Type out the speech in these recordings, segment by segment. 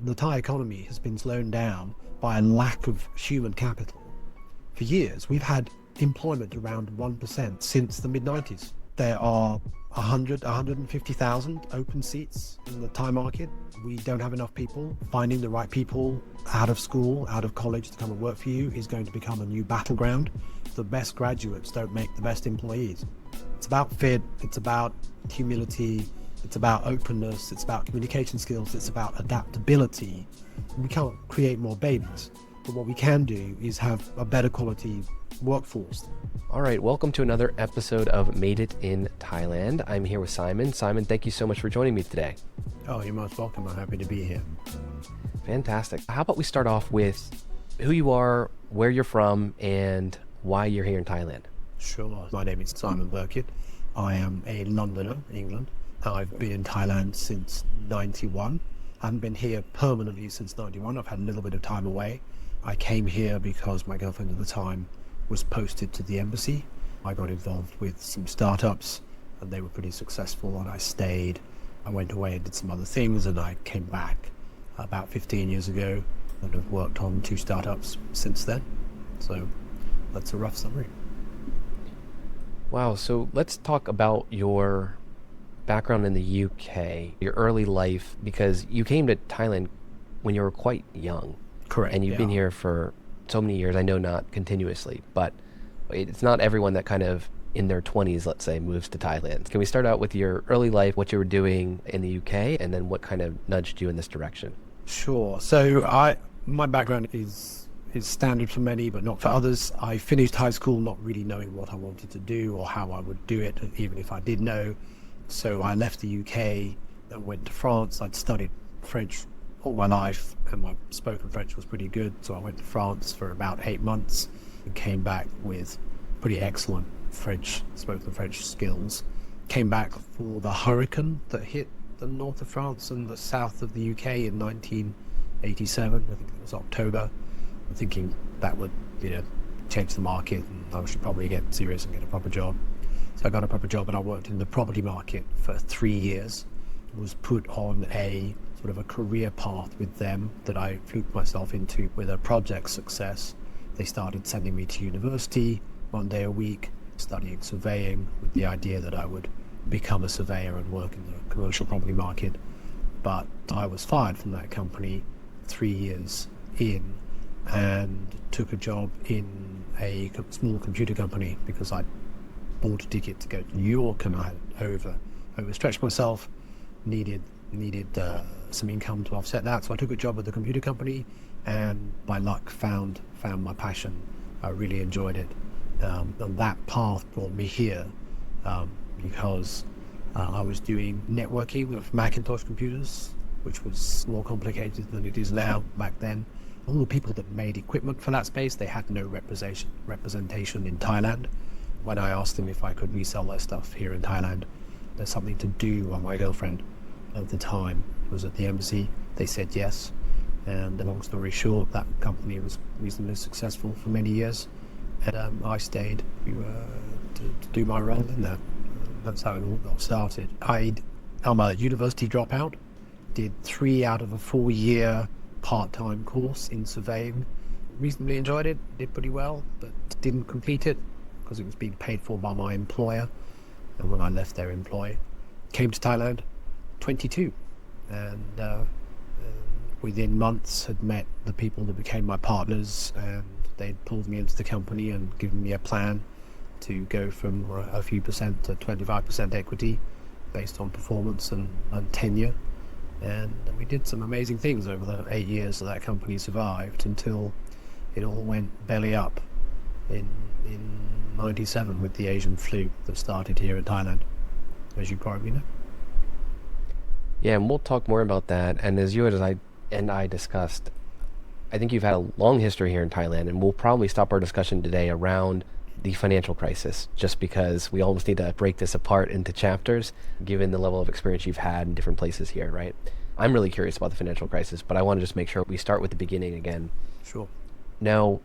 The Thai economy has been slowed down by a lack of human capital. For years, we've had employment around 1% since the mid-90s. There are 150,000 open seats in the Thai market. We don't have enough people. Finding the right people out of school, out of college to come and work for you is going to become a new battleground. The best graduates don't make the best employees. It's about fit, it's about humility, it's about openness, it's about communication skills, it's about adaptability. We can't create more babies, but what we can do is have a better quality workforce. All right, welcome to another episode of Made It in Thailand. I'm here with Simon. Simon, thank you so much for joining me today. Oh, you're most welcome. I'm happy to be here. Fantastic. How about we start off with who you are, where you're from, and why you're here in Thailand? Sure. My name is Simon Birkett. I am a Londoner, England. I've been in Thailand since 91. I haven't been here permanently since 91. I've had a little bit of time away. I came here because my girlfriend at the time was posted to the embassy. I got involved with some startups and they were pretty successful, and I stayed. I went away and did some other things, and I came back about 15 years ago and have worked on 2 startups since then. So that's a rough summary. Wow, so let's talk about your background in the UK, your early life, because you came to Thailand when you were quite young. Correct. And you've been here for so many years. I know not continuously, but it's not everyone that kind of in their 20s, let's say, moves to Thailand. Can we start out with your early life, what you were doing in the UK, and then what kind of nudged you in this direction? Sure. So my background is standard for many, but not for others. I finished high school not really knowing what I wanted to do or how I would do it, even if I did know. So I left the UK and went to France. I'd studied French all my life, and my spoken French was pretty good. So I went to France for about 8 months and came back with pretty excellent spoken French skills. Came back for the hurricane that hit the north of France and the south of the UK in 1987. I think it was October. I'm thinking that would, change the market, and I should probably get serious and get a proper job. So I got a proper job, and I worked in the property market for 3 years. Was put on a sort of a career path with them that I fluked myself into with a project success. They started sending me to university 1 day a week, studying surveying with the idea that I would become a surveyor and work in the commercial property market. But I was fired from that company 3 years in and took a job in a small computer company because I bought a ticket to go to New York, and I had overstretched myself, needed some income to offset that. So I took a job at the computer company, and by luck found my passion. I really enjoyed it. And that path brought me here because I was doing networking with Macintosh computers, which was more complicated than it is now back then. All the people that made equipment for that space, they had no representation in Thailand. When I asked them if I could resell their stuff here in Thailand, there's something to do. While my girlfriend at the time was at the embassy, they said yes. And long story short, that company was reasonably successful for many years. And I stayed to do my role in that. That's how it all got started. I'm a university dropout, did 3 out of a 4-year part-time course in surveying. Reasonably enjoyed it, did pretty well, but didn't complete it because it was being paid for by my employer. And when I left their employ, came to Thailand, 22, and within months had met the people that became my partners, and they'd pulled me into the company and given me a plan to go from a few percent to 25% equity based on performance and tenure. And we did some amazing things over the 8 years that company survived until it all went belly up in 97 with the Asian flu that started here in Thailand, as you probably know. Yeah, and we'll talk more about that. And as you and I discussed, I think you've had a long history here in Thailand, and we'll probably stop our discussion today around the financial crisis, just because we almost need to break this apart into chapters, given the level of experience you've had in different places here, right? I'm really curious about the financial crisis, but I want to just make sure we start with the beginning again. Sure. Now,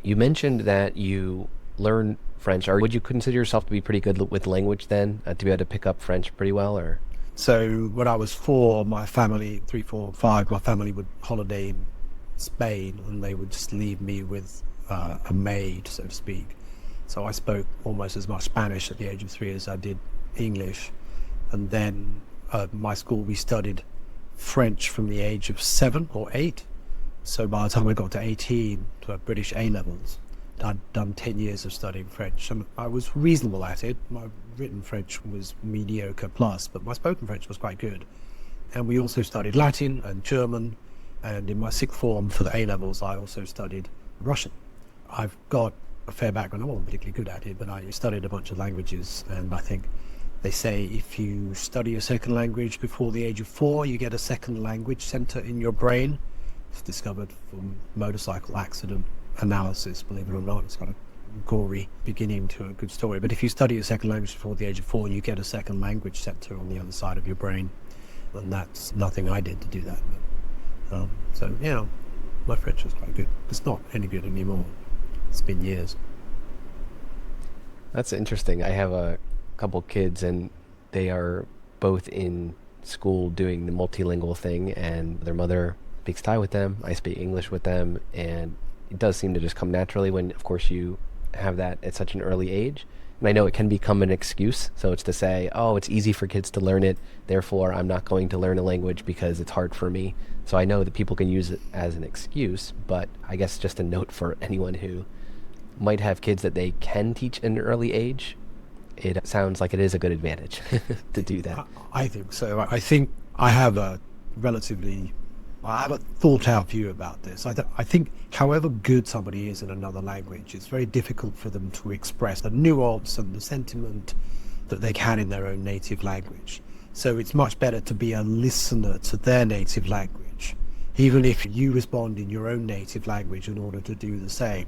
you mentioned that you learn French, or would you consider yourself to be pretty good with language then, to be able to pick up French pretty well, or? So when I was 4, my family, 3, 4, 5, my family would holiday in Spain, and they would just leave me with a maid, so to speak. So I spoke almost as much Spanish at the age of 3 as I did English. And then my school, we studied French from the age of 7 or 8. So by the time I got to 18, to have British A levels, I'd done 10 years of studying French, and I was reasonable at it. My written French was mediocre plus, but my spoken French was quite good. And we also studied Latin and German, and in my sixth form for the A levels, I also studied Russian. I've got a fair background. I wasn't particularly good at it, but I studied a bunch of languages, and I think they say if you study a second language before the age of 4, you get a second language center in your brain. It's discovered from motorcycle accident analysis, believe it or not. It's got a gory beginning to a good story. But if you study a second language before the age of 4, you get a second language center on the other side of your brain. And that's nothing I did to do that. But, so, yeah, my French was quite good. It's not any good anymore. It's been years. That's interesting. I have a couple kids, and they are both in school doing the multilingual thing, and their mother speaks Thai with them, I speak English with them, and it does seem to just come naturally when, of course, you have that at such an early age. And I know it can become an excuse, so it's to say, oh, it's easy for kids to learn it, therefore I'm not going to learn a language because it's hard for me. So I know that people can use it as an excuse, but I guess just a note for anyone who might have kids that they can teach at an early age, it sounds like it is a good advantage to do that. I think so. I think I have a thought out view about this. I think however good somebody is in another language, it's very difficult for them to express the nuance and the sentiment that they can in their own native language. So it's much better to be a listener to their native language, even if you respond in your own native language in order to do the same.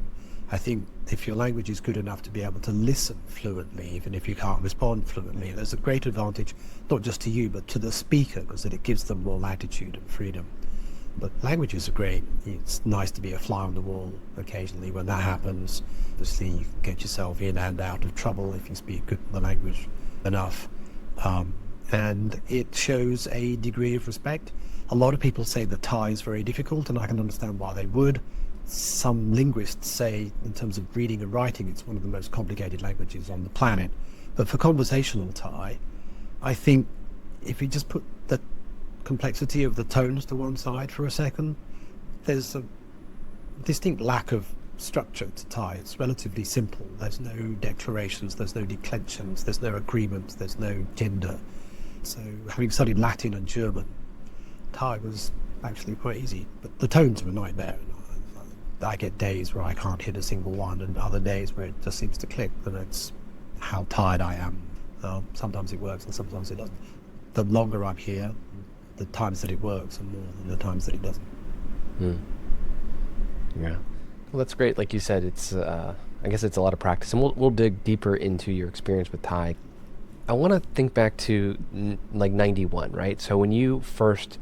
I think if your language is good enough to be able to listen fluently, even if you can't respond fluently, there's a great advantage, not just to you, but to the speaker, because it gives them more latitude and freedom. But languages are great. It's nice to be a fly on the wall occasionally when that happens. Obviously, you can get yourself in and out of trouble if you speak the language enough. And it shows a degree of respect. A lot of people say that Thai is very difficult, and I can understand why they would. Some linguists say, in terms of reading and writing, it's one of the most complicated languages on the planet. But for conversational Thai, I think if you just put the complexity of the tones to one side for a second, there's a distinct lack of structure to Thai. It's relatively simple. There's no declarations, there's no declensions, there's no agreements, there's no gender. So having studied Latin and German, Thai was actually quite easy, but the tones are a nightmare. I get days where I can't hit a single one, and other days where it just seems to click, and it's how tired I am. Sometimes it works and sometimes it doesn't. The longer I'm here, the times that it works are more than the times that it doesn't. Yeah. Well, that's great. Like you said, it's I guess it's a lot of practice, and we'll dig deeper into your experience with Thai. I want to think back to like 91, right? So when you first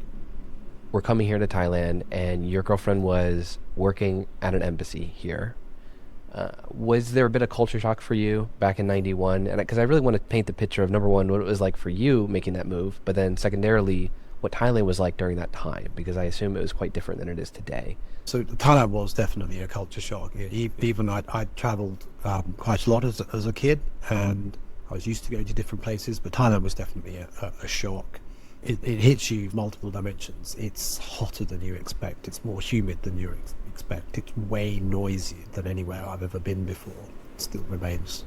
were coming here to Thailand and your girlfriend was working at an embassy here, was there a bit of culture shock for you back in 91? And because I really want to paint the picture of, number one, what it was like for you making that move, but then secondarily, what Thailand was like during that time, because I assume it was quite different than it is today. So Thailand was definitely a culture shock. Even I traveled quite a lot as a kid, and I was used to going to different places, but Thailand was definitely a shock. It hits you multiple dimensions. It's hotter than you expect. It's more humid than you expect. It's way noisier than anywhere I've ever been before. It still remains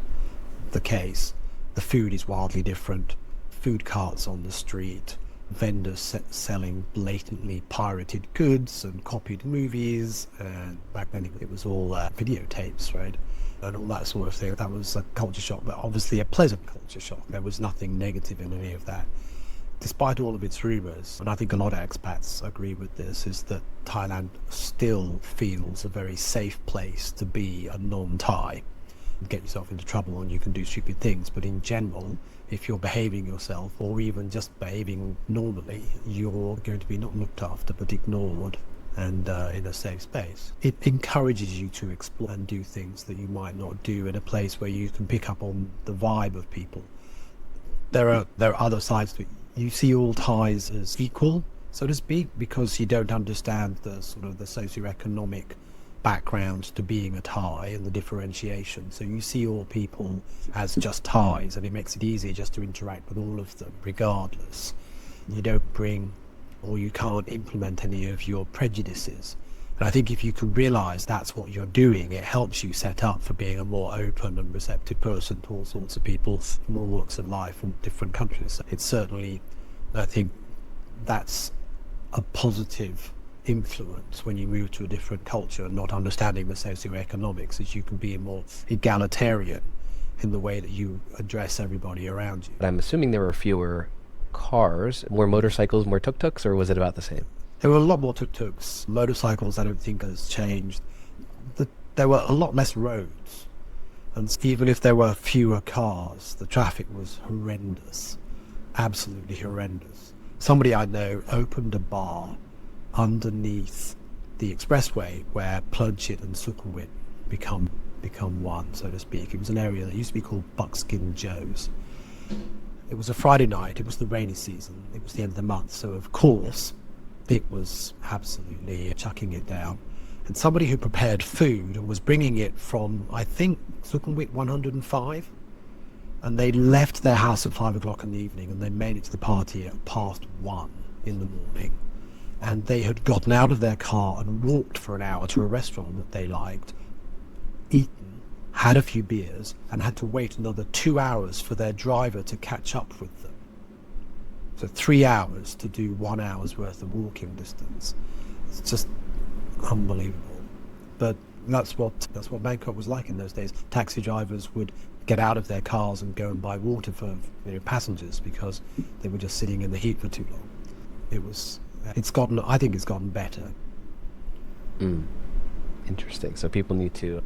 the case. The food is wildly different. Food carts on the street, vendors selling blatantly pirated goods and copied movies, and back then it was all videotapes, right? And all that sort of thing. That was a culture shock, but obviously a pleasant culture shock. There was nothing negative in any of that. Despite all of its rumours, and I think a lot of expats agree with this, is that Thailand still feels a very safe place to be a non-Thai. You get yourself into trouble and you can do stupid things, but in general, if you're behaving yourself or even just behaving normally, you're going to be not looked after but ignored and in a safe space. It encourages you to explore and do things that you might not do in a place where you can pick up on the vibe of people. There are other sides to it. you see all Thais as equal, so to speak, because you don't understand the sort of the socioeconomic background to being a Thai and the differentiation. So you see all people as just Thais, and it makes it easier just to interact with all of them regardless. You don't bring, or you can't implement any of your prejudices. And I think if you can realize that's what you're doing, it helps you set up for being a more open and receptive person to all sorts of people from all walks of life from different countries. It's certainly, I think that's a positive influence when you move to a different culture and not understanding the socioeconomics, as you can be more egalitarian in the way that you address everybody around you. But I'm assuming there were fewer cars, more motorcycles, more tuk-tuks, or was it about the same? There were a lot more tuk-tuks. Motorcycles, I don't think has changed. There were a lot less roads. And even if there were fewer cars, the traffic was horrendous. Absolutely horrendous. Somebody I know opened a bar underneath the expressway where Plunchit and Sukhumvit become one, so to speak. It was an area that used to be called Buckskin Joe's. It was a Friday night. It was the rainy season. It was the end of the month. So, of course, it was absolutely chucking it down. And somebody who prepared food and was bringing it from, I think, Sukhumvit 105, and they left their house at 5 o'clock in the evening, and they made it to the party at past 1 in the morning. And they had gotten out of their car and walked for an hour to a restaurant that they liked, eaten, had a few beers, and had to wait another 2 hours for their driver to catch up with them. So 3 hours to do 1 hour's worth of walking distance. It's just unbelievable. But that's what Bangkok was like in those days. Taxi drivers would get out of their cars and go and buy water for passengers because they were just sitting in the heat for too long. I think it's gotten better. Interesting. So people need to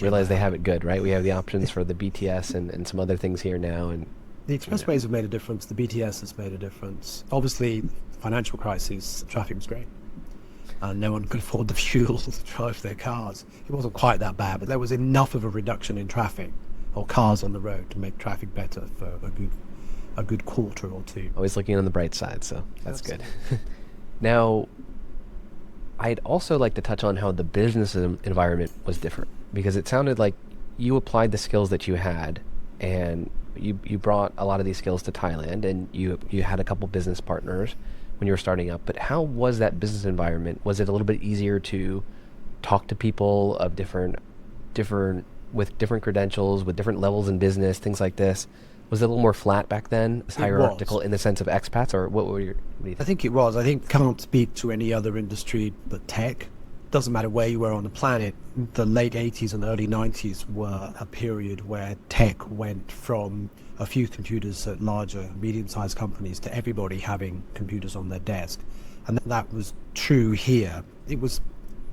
realize they have it good, right? We have the options for the BTS and some other things here now, and the expressways have made a difference. The BTS has made a difference. Obviously, financial crisis, traffic was great. And no one could afford the fuel to drive their cars. It wasn't quite that bad, but there was enough of a reduction in traffic or cars on the road to make traffic better for a good quarter or two. Always looking on the bright side, so that's good. Now, I'd also like to touch on how the business environment was different, because it sounded like you applied the skills that you had, and you brought a lot of these skills to Thailand, and you had a couple business partners when you were starting up. But how was that business environment? Was it a little bit easier to talk to people of different with different credentials, with different levels in business, things like this? Was it a little more flat back then, hierarchical in the sense of expats, or what do you think? I think it was. I think can't speak to any other industry but tech. Doesn't matter where you were on the planet. The late 80s and early 90s were a period where tech went from a few computers at larger, medium-sized companies to everybody having computers on their desk. And that was true here. It was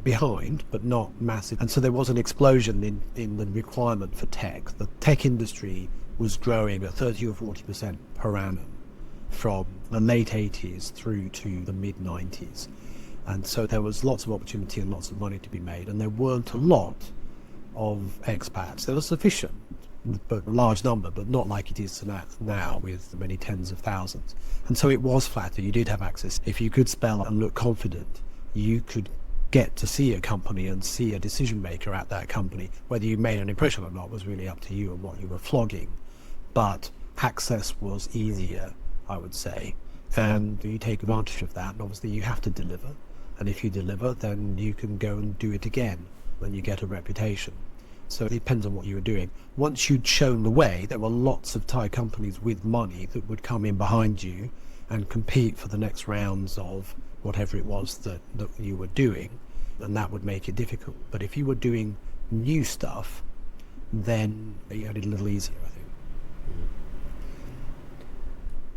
behind, but not massive. And so there was an explosion in the requirement for tech. The tech industry was growing at 30 or 40% per annum from the late 80s through to the mid-90s. And so there was lots of opportunity and lots of money to be made, and there weren't a lot of expats. There was sufficient, but a large number, but not like it is now with many tens of thousands. And so it was flatter. You did have access. If you could spell and look confident, you could get to see a company and see a decision maker at that company. Whether you made an impression or not was really up to you and what you were flogging. But access was easier, I would say. And you take advantage of that, and obviously you have to deliver. And if you deliver, then you can go and do it again when you get a reputation. So it depends on what you were doing. Once you'd shown the way, there were lots of Thai companies with money that would come in behind you and compete for the next rounds of whatever it was that you were doing, and that would make it difficult. But if you were doing new stuff, then you had it a little easier, I think.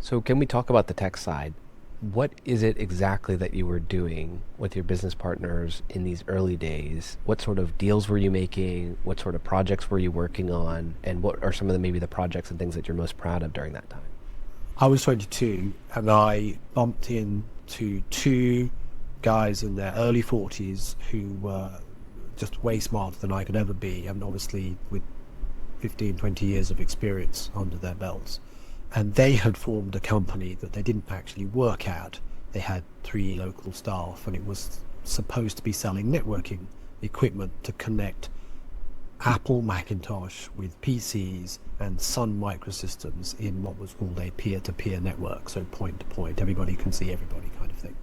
So can we talk about the tech side? What is it exactly that you were doing with your business partners in these early days? What sort of deals were you making? What sort of projects were you working on? And what are some of maybe the projects and things that you're most proud of during that time? I was 22, and I bumped into two guys in their early 40s who were just way smarter than I could ever be, and obviously with 15, 20 years of experience under their belts. And they had formed a company that they didn't actually work at. They had 3 local staff, and it was supposed to be selling networking equipment to connect Apple Macintosh with PCs and Sun Microsystems in what was called a peer-to-peer network, so point-to-point, everybody can see everybody kind of thing.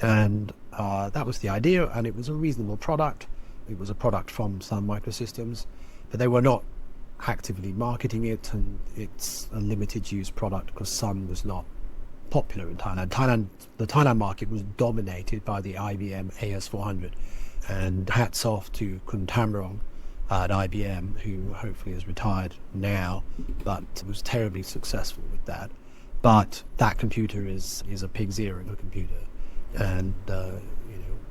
And that was the idea, and it was a reasonable product. It was a product from Sun Microsystems, but they were not actively marketing it, and it's a limited use product because Sun was not popular in Thailand. The Thailand market was dominated by the IBM AS400, and hats off to Kun Tamrong at IBM, who hopefully has retired now, but was terribly successful with that. But that computer is a pig's ear of a computer, and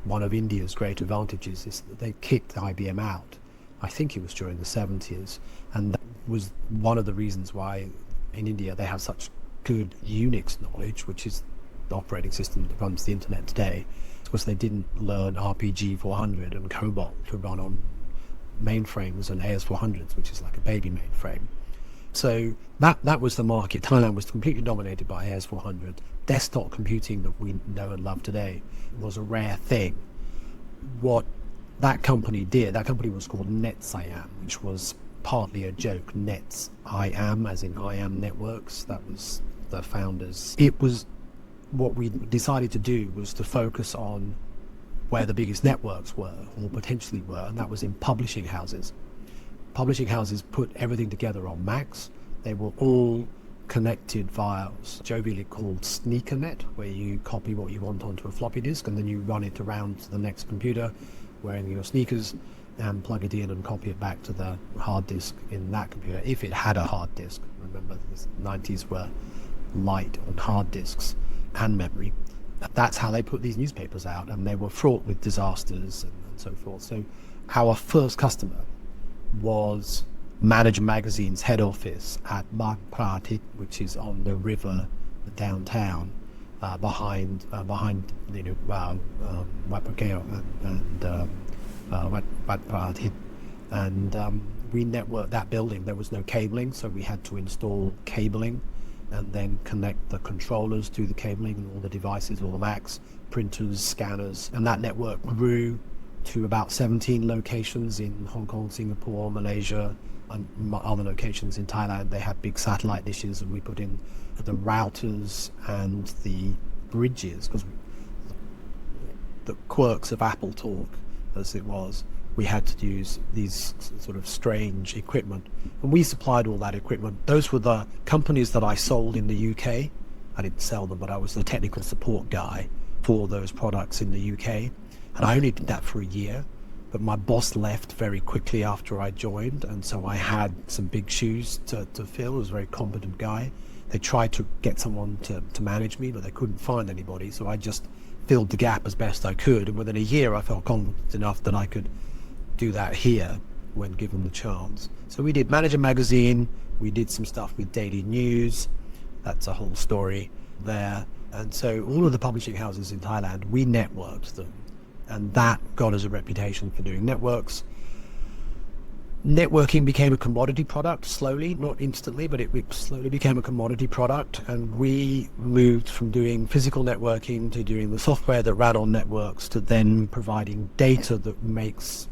one of India's great advantages is that they kicked IBM out. I think it was during the 70s, and that was one of the reasons why in India they have such good Unix knowledge, which is the operating system that runs the internet today, because they didn't learn RPG 400 and COBOL to run on mainframes and AS400s, which is like a baby mainframe. So that was the market. Thailand was completely dominated by AS400. Desktop computing that we know and love today was a rare thing. What that company did, that company was called NetSiam, which was partly a joke. Nets, I am, as in I am networks. That was the founders. It was, what we decided to do was to focus on where the biggest networks were, or potentially were, and that was in publishing houses. Publishing houses put everything together on Macs. They were all connected via jovially called SneakerNet, where you copy what you want onto a floppy disk and then you run it around to the next computer wearing your sneakers and plug it in and copy it back to the hard disk in that computer, if it had a hard disk. Remember, the 90s were light on hard disks and memory. That's how they put these newspapers out, and they were fraught with disasters and so forth. So our first customer was Manager Magazine's head office at Bangkok, which is on the river downtown, behind Wat Pakeo and Wat Pratit. And we networked that building. There was no cabling, so we had to install cabling and then connect the controllers to the cabling and all the devices, all the Macs, printers, scanners, and that network grew to about 17 locations in Hong Kong, Singapore, Malaysia, and other locations in Thailand. They had big satellite dishes, and we put in the routers and the bridges, because the quirks of Apple talk, as it was, we had to use these sort of strange equipment, and we supplied all that equipment. Those were the companies that I sold in the UK. I didn't sell them, but I was the technical support guy for those products in the UK, and I only did that for a year. But my boss left very quickly after I joined, and so I had some big shoes to fill. He was a very competent guy. They tried to get someone to manage me, but they couldn't find anybody, so I just filled the gap as best I could, and within a year I felt confident enough that I could do that here when given the chance. So we did Manager Magazine, we did some stuff with Daily News, that's a whole story there. And so all of the publishing houses in Thailand, we networked them, and that got us a reputation for doing networks. Networking became a commodity product slowly, not instantly, but it slowly became a commodity product, and we moved from doing physical networking to doing the software that ran on networks to then providing data that makes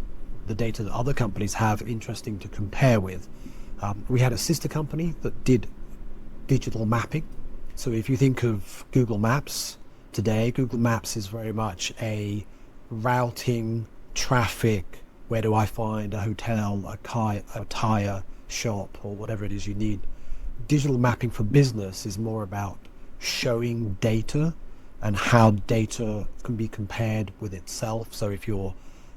the data that other companies have interesting to compare with. We had a sister company that did digital mapping. So if you think of Google Maps today, Google Maps is very much a routing, traffic, where do I find a hotel, a tire shop, or whatever it is you need. Digital mapping for business is more about showing data and how data can be compared with itself. So if you're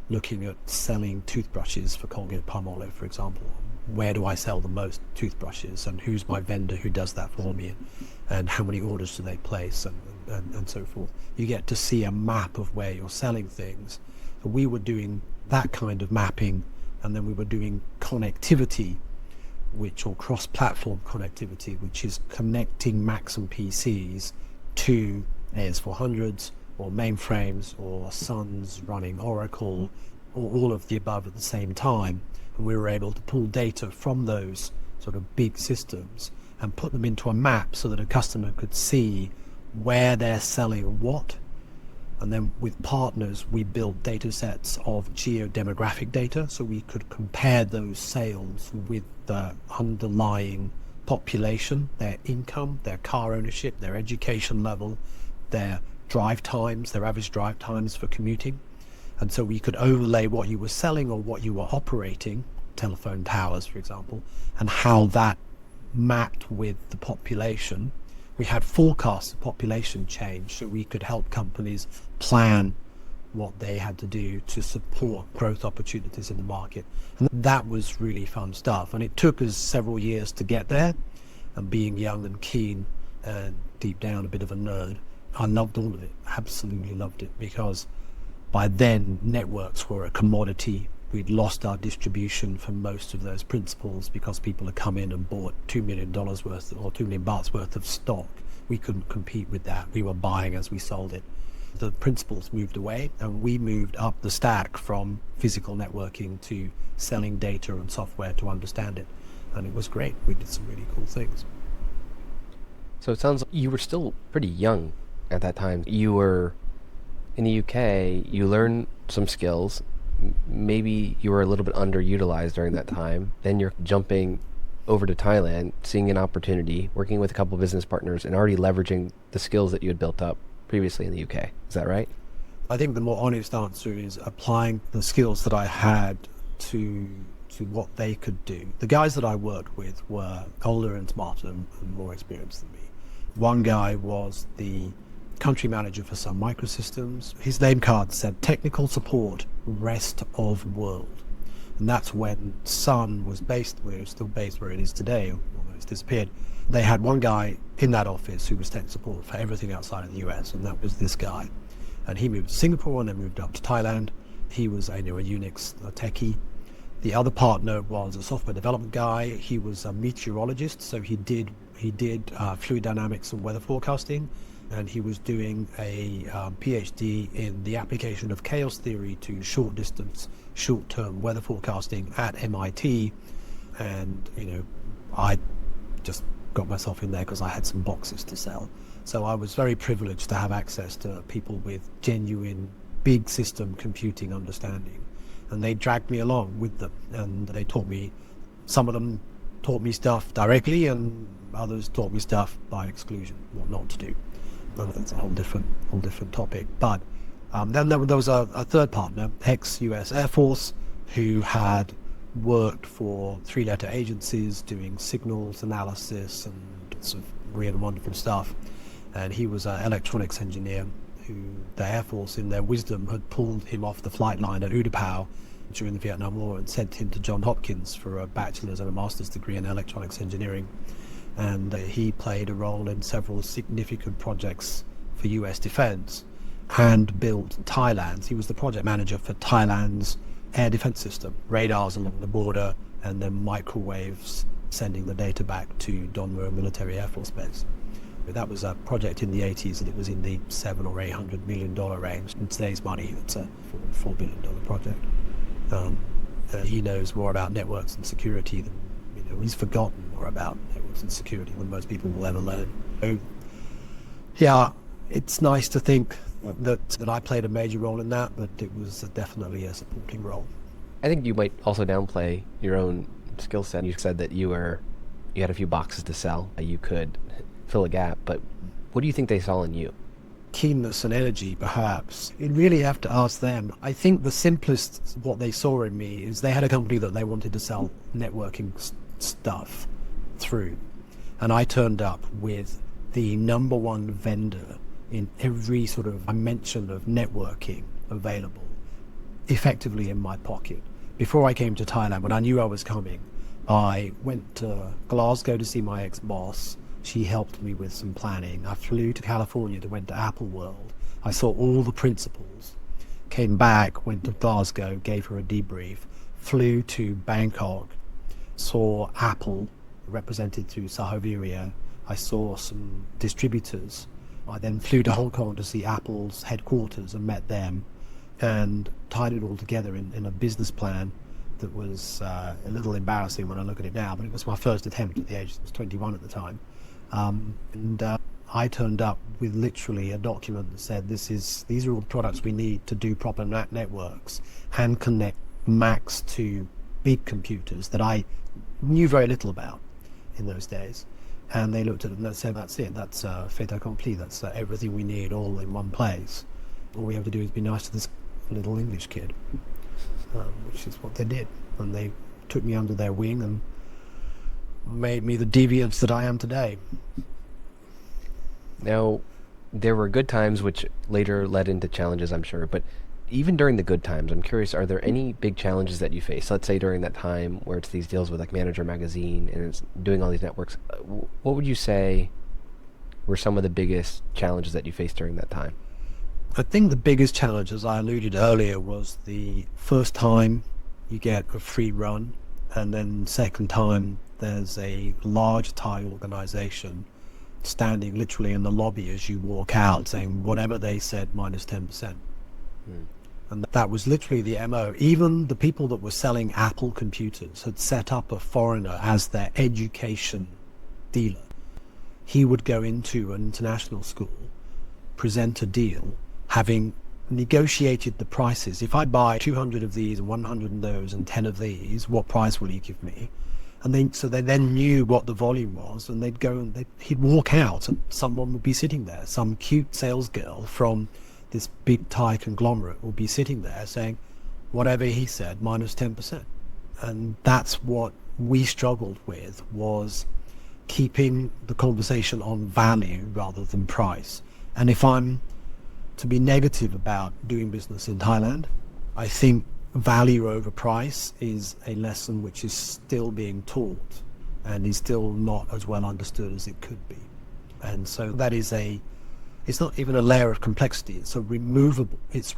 looking at selling toothbrushes for Colgate-Palmolive, for example, where do I sell the most toothbrushes, and who's my vendor who does that for me, and how many orders do they place, and so forth. You get to see a map of where you're selling things. So we were doing that kind of mapping, and then we were doing connectivity, or cross-platform connectivity, which is connecting Macs and PCs to AS400s or mainframes or Suns running Oracle, or all of the above at the same time. And we were able to pull data from those sort of big systems and put them into a map so that a customer could see where they're selling what. And then with partners, we built data sets of geo-demographic data so we could compare those sales with the underlying population, their income, their car ownership, their education level, their drive times, their average drive times for commuting. And so we could overlay what you were selling or what you were operating, telephone towers, for example, and how that mapped with the population. We had forecasts of population change so we could help companies plan what they had to do to support growth opportunities in the market. And that was really fun stuff. And it took us several years to get there. And being young and keen and deep down a bit of a nerd, I loved all of it, absolutely loved it, because by then networks were a commodity. We'd lost our distribution for most of those principals because people had come in and bought $2 million worth or $2 million baht worth of stock. We couldn't compete with that. We were buying as we sold it. The principals moved away and we moved up the stack from physical networking to selling data and software to understand it. And it was great. We did some really cool things. So it sounds like you were still pretty young at that time. You were in the UK, you learned some skills. Maybe you were a little bit underutilized during that time. Then you're jumping over to Thailand, seeing an opportunity, working with a couple of business partners, and already leveraging the skills that you had built up previously in the UK. Is that right? I think the more honest answer is applying the skills that I had to what they could do. The guys that I worked with were older and smarter and more experienced than me. One guy was the country manager for Sun Microsystems. His name card said technical support, rest of world. And that's when Sun was based, where it's still based where it is today, although it's disappeared. They had one guy in that office who was tech support for everything outside of the US, and that was this guy. And he moved to Singapore and then moved up to Thailand. He was a Unix techie. The other partner was a software development guy. He was a meteorologist, so he did fluid dynamics and weather forecasting. And he was doing a PhD in the application of chaos theory to short-term weather forecasting at MIT. And, I just got myself in there because I had some boxes to sell. So I was very privileged to have access to people with genuine big system computing understanding. And they dragged me along with them. And they taught me, some of them taught me stuff directly and others taught me stuff by exclusion, what not to do. That's a whole different topic. But then there was a third partner, ex-US Air Force, who had worked for three-letter agencies doing signals analysis and sort of weird and wonderful stuff. And he was an electronics engineer who the Air Force, in their wisdom, had pulled him off the flight line at Utapao during the Vietnam War and sent him to Johns Hopkins for a bachelor's and a master's degree in electronics engineering. And he played a role in several significant projects for US defense and built Thailand's. He was the project manager for Thailand's air defense system, radars along the border, and then microwaves sending the data back to Don Mueang Military Air Force Base. That was a project in the 80s, and it was in the $700 or $800 million range. In today's money, it's a $4 billion project. He knows more about networks and security than, he's forgotten more about networks and security than most people will ever learn. So, yeah, it's nice to think that I played a major role in that, but it was definitely a supporting role. I think you might also downplay your own skill set. You said that you had a few boxes to sell. You could fill a gap, but what do you think they saw in you? Keenness and energy, perhaps. You'd really have to ask them. I think the simplest what they saw in me is they had a company that they wanted to sell networking stuff through, and I turned up with the number one vendor in every sort of dimension of networking available, effectively in my pocket. Before I came to Thailand, when I knew I was coming, I went to Glasgow to see my ex-boss. She helped me with some planning. I flew to California, went to Apple World. I saw all the principals, came back, went to Glasgow, gave her a debrief, flew to Bangkok, saw Apple represented through Sahaviria. I saw some distributors. I then flew to Hong Kong to see Apple's headquarters and met them and tied it all together in a business plan that was a little embarrassing when I look at it now, but it was my first attempt at the age, I was 21 at the time. And I turned up with literally a document that said, these are all the products we need to do proper networks and connect Macs to big computers that I knew very little about in those days. And they looked at it and they said, that's it, that's fait accompli, that's everything we need all in one place. All we have to do is be nice to this little English kid, which is what they did. And they took me under their wing and made me the deviance that I am today. Now, there were good times which later led into challenges, I'm sure, but even during the good times, I'm curious, are there any big challenges that you face? Let's say during that time where it's these deals with like Manager Magazine and it's doing all these networks, what would you say were some of the biggest challenges that you faced during that time? I think the biggest challenge, as I alluded earlier, was the first time you get a free run, and then second time there's a large Thai organization standing literally in the lobby as you walk out saying whatever they said minus 10%. And that was literally the MO. Even the people that were selling Apple computers had set up a foreigner as their education dealer. He would go into an international school, present a deal, having negotiated the prices. If I buy 200 of these and 100 of those and 10 of these, what price will you give me? And so they then knew what the volume was, and they'd go and he'd walk out and someone would be sitting there. Some cute sales girl from this big Thai conglomerate will be sitting there saying, whatever he said, minus 10%. And that's what we struggled with, was keeping the conversation on value rather than price. And if I'm to be negative about doing business in Thailand, I think value over price is a lesson which is still being taught and is still not as well understood as it could be. And so that is it's not even a layer of complexity, it's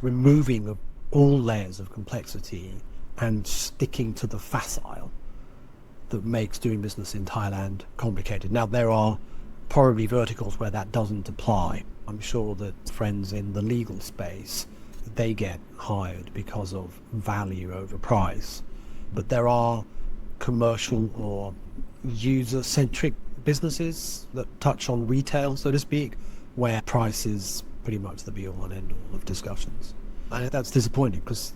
removing of all layers of complexity and sticking to the facile that makes doing business in Thailand complicated. Now, there are probably verticals where that doesn't apply. I'm sure that friends in the legal space, they get hired because of value over price. But there are commercial or user-centric businesses that touch on retail, so to speak, where price is pretty much the be-all and end-all of discussions. And that's disappointing because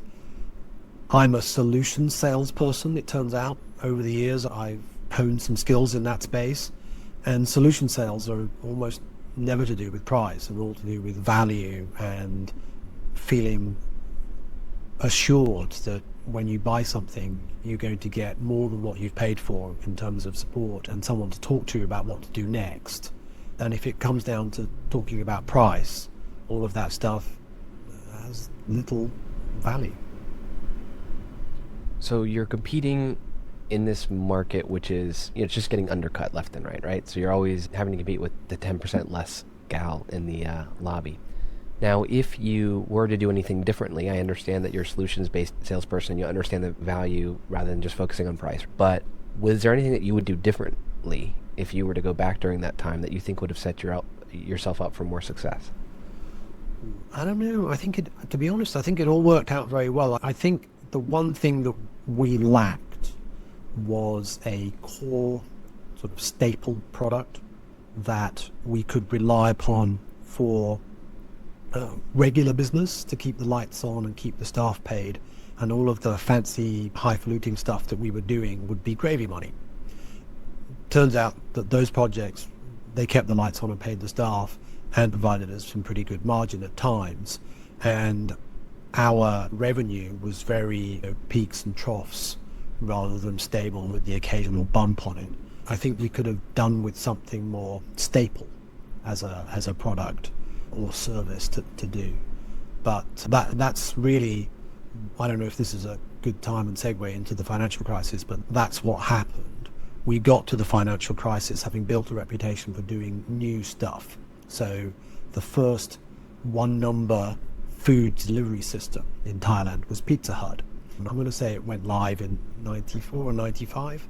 I'm a solution salesperson, it turns out. Over the years, I've honed some skills in that space, and solution sales are almost never to do with price. They're all to do with value and feeling assured that when you buy something, you're going to get more than what you've paid for in terms of support and someone to talk to about what to do next. And if it comes down to talking about price, all of that stuff has little value. So you're competing in this market, which is, it's just getting undercut left and right? So you're always having to compete with the 10% less gal in the lobby. Now, if you were to do anything differently, I understand that you're a solutions-based salesperson, you understand the value rather than just focusing on price. But was there anything that you would do differently if you were to go back during that time that you think would have set yourself up for more success? I don't know. To be honest, I think it all worked out very well. I think the one thing that we lacked was a core sort of staple product that we could rely upon for regular business to keep the lights on and keep the staff paid, and all of the fancy highfalutin stuff that we were doing would be gravy money. Turns out that those projects, they kept the lights on and paid the staff and provided us some pretty good margin at times, and our revenue was very peaks and troughs rather than stable with the occasional bump on it. I think we could have done with something more staple as a product or service to do. But that's really, I don't know if this is a good time and segue into the financial crisis, but that's what happened. We got to the financial crisis having built a reputation for doing new stuff. So the first one number food delivery system in Thailand was Pizza Hut. I'm going to say it went live in 94 or 95.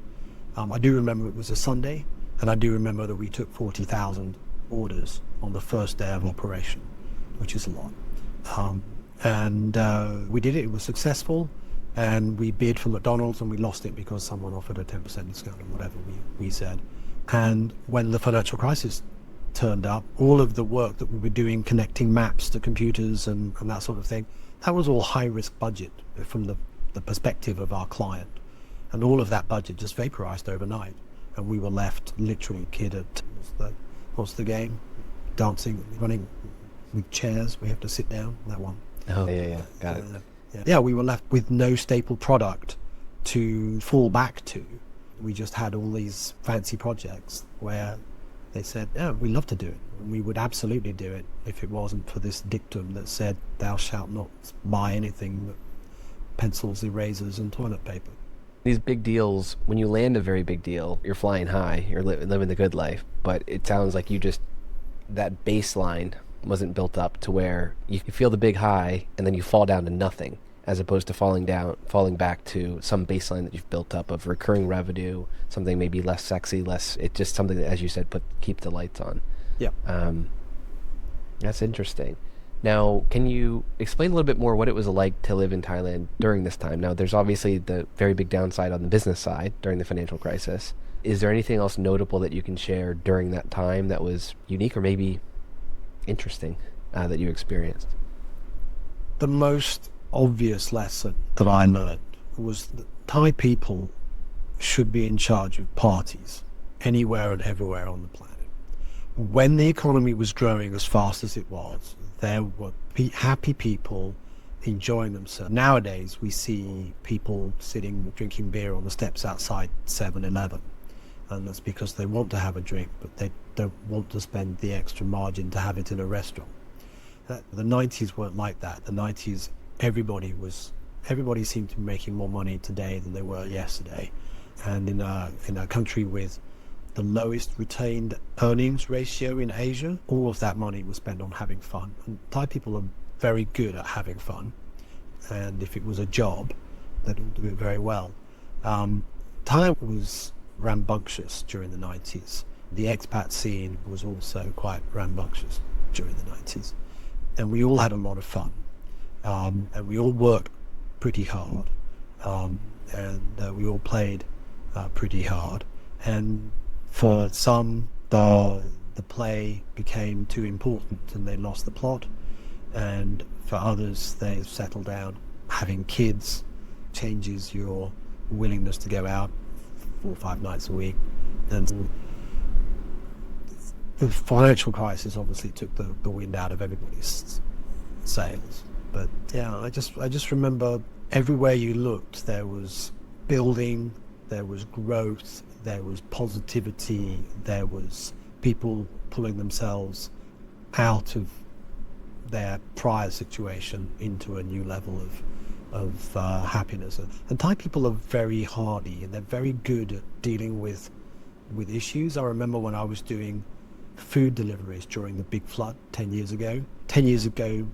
I do remember it was a Sunday, and I do remember that we took 40,000 orders on the first day of operation, which is a lot. And we did it. It was successful, and we bid for McDonald's and we lost it because someone offered a 10% discount or whatever we said. And when the financial crisis turned up, all of the work that we were doing, connecting maps to computers and that sort of thing, that was all high risk budget from the perspective of our client. And all of that budget just vaporized overnight. And we were left literally kidded. What's the game? Dancing, running with chairs. We have to sit down, that one. Oh, yeah. Got it. Yeah, we were left with no staple product to fall back to. We just had all these fancy projects where they said, yeah, we love to do it. And we would absolutely do it if it wasn't for this dictum that said, thou shalt not buy anything but pencils, erasers, and toilet paper. These big deals, when you land a very big deal, you're flying high, you're living the good life, but it sounds like that baseline wasn't built up to where you feel the big high and then you fall down to nothing, as opposed to falling back to some baseline that you've built up of recurring revenue, something maybe less sexy, it's just something that, as you said, keep the lights on. Yeah. That's interesting. Now, can you explain a little bit more what it was like to live in Thailand during this time? Now, there's obviously the very big downside on the business side during the financial crisis. Is there anything else notable that you can share during that time that was unique or maybe interesting that you experienced? The most obvious lesson that I learned was that Thai people should be in charge of parties anywhere and everywhere on the planet. When the economy was growing as fast as it was, there were happy people enjoying themselves. Nowadays, we see people sitting drinking beer on the steps outside 7-Eleven, and that's because they want to have a drink, but they don't want to spend the extra margin to have it in a restaurant. The 90s weren't like that. The 90s, everybody seemed to be making more money today than they were yesterday, and in a country with the lowest retained earnings ratio in Asia, all of that money was spent on having fun. And Thai people are very good at having fun, and if it was a job, they'd all do it very well. Thai was rambunctious during the 90s. The expat scene was also quite rambunctious during the 90s, and we all had a lot of fun, and we all worked pretty hard, and we all played pretty hard, and for some, the play became too important and they lost the plot, and for others, they settled down. Having kids changes your willingness to go out 4 or 5 nights a week, and the financial crisis obviously took the wind out of everybody's sails. But yeah, I just remember everywhere you looked, there was building, there was growth, there was positivity, there was people pulling themselves out of their prior situation into a new level of happiness. And Thai people are very hardy and they're very good at dealing with issues. I remember when I was doing food deliveries during the big flood 10 years ago,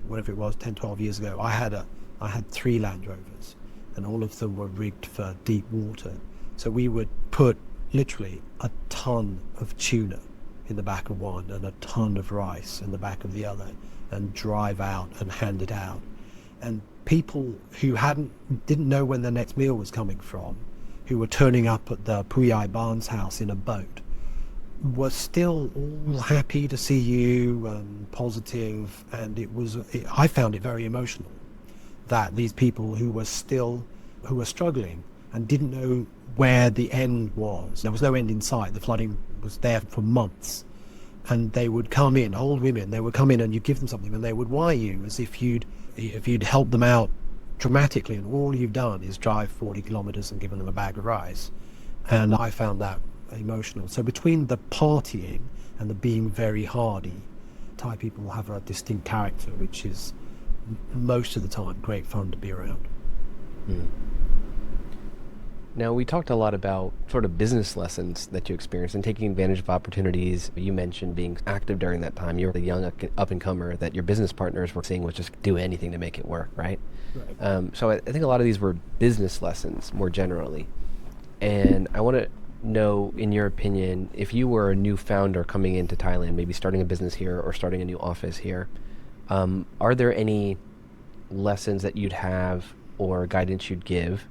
whatever it was, 10, 12 years ago, I had 3 Land Rovers, and all of them were rigged for deep water. So we would put literally a ton of tuna in the back of one and a ton of rice in the back of the other, and drive out and hand it out. And people who didn't know when their next meal was coming from, who were turning up at the Puyai Barnes house in a boat, were still all happy to see you and positive, and I found it very emotional that these people who were struggling and didn't know where the end was. There was no end in sight. The flooding was there for months, and they would come in, old women, they would come in and you give them something and they would wire you as if you'd helped them out dramatically, and all you've done is drive 40 kilometers and given them a bag of rice. And I found that emotional. So between the partying and the being very hardy, Thai people have a distinct character, which is most of the time great fun to be around. Mm. Now, we talked a lot about sort of business lessons that you experienced and taking advantage of opportunities. You mentioned being active during that time. You were the young up-and-comer that your business partners were seeing was just do anything to make it work, right? Right. So I think a lot of these were business lessons more generally. And I want to know, in your opinion, if you were a new founder coming into Thailand, maybe starting a business here or starting a new office here, are there any lessons that you'd have or guidance you'd give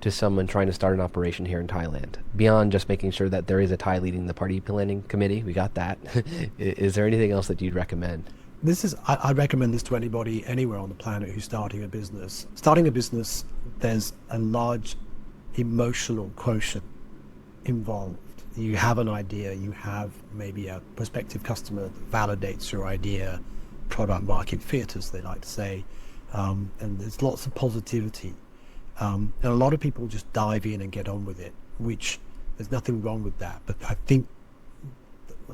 to someone trying to start an operation here in Thailand? Beyond just making sure that there is a Thai leading the party planning committee, we got that. Is there anything else that you'd recommend? I recommend this to anybody anywhere on the planet who's starting a business. Starting a business, there's a large emotional quotient involved. You have an idea, you have maybe a prospective customer that validates your idea, product market fit, as they like to say, and there's lots of positivity. And a lot of people just dive in and get on with it, which there's nothing wrong with that. But I think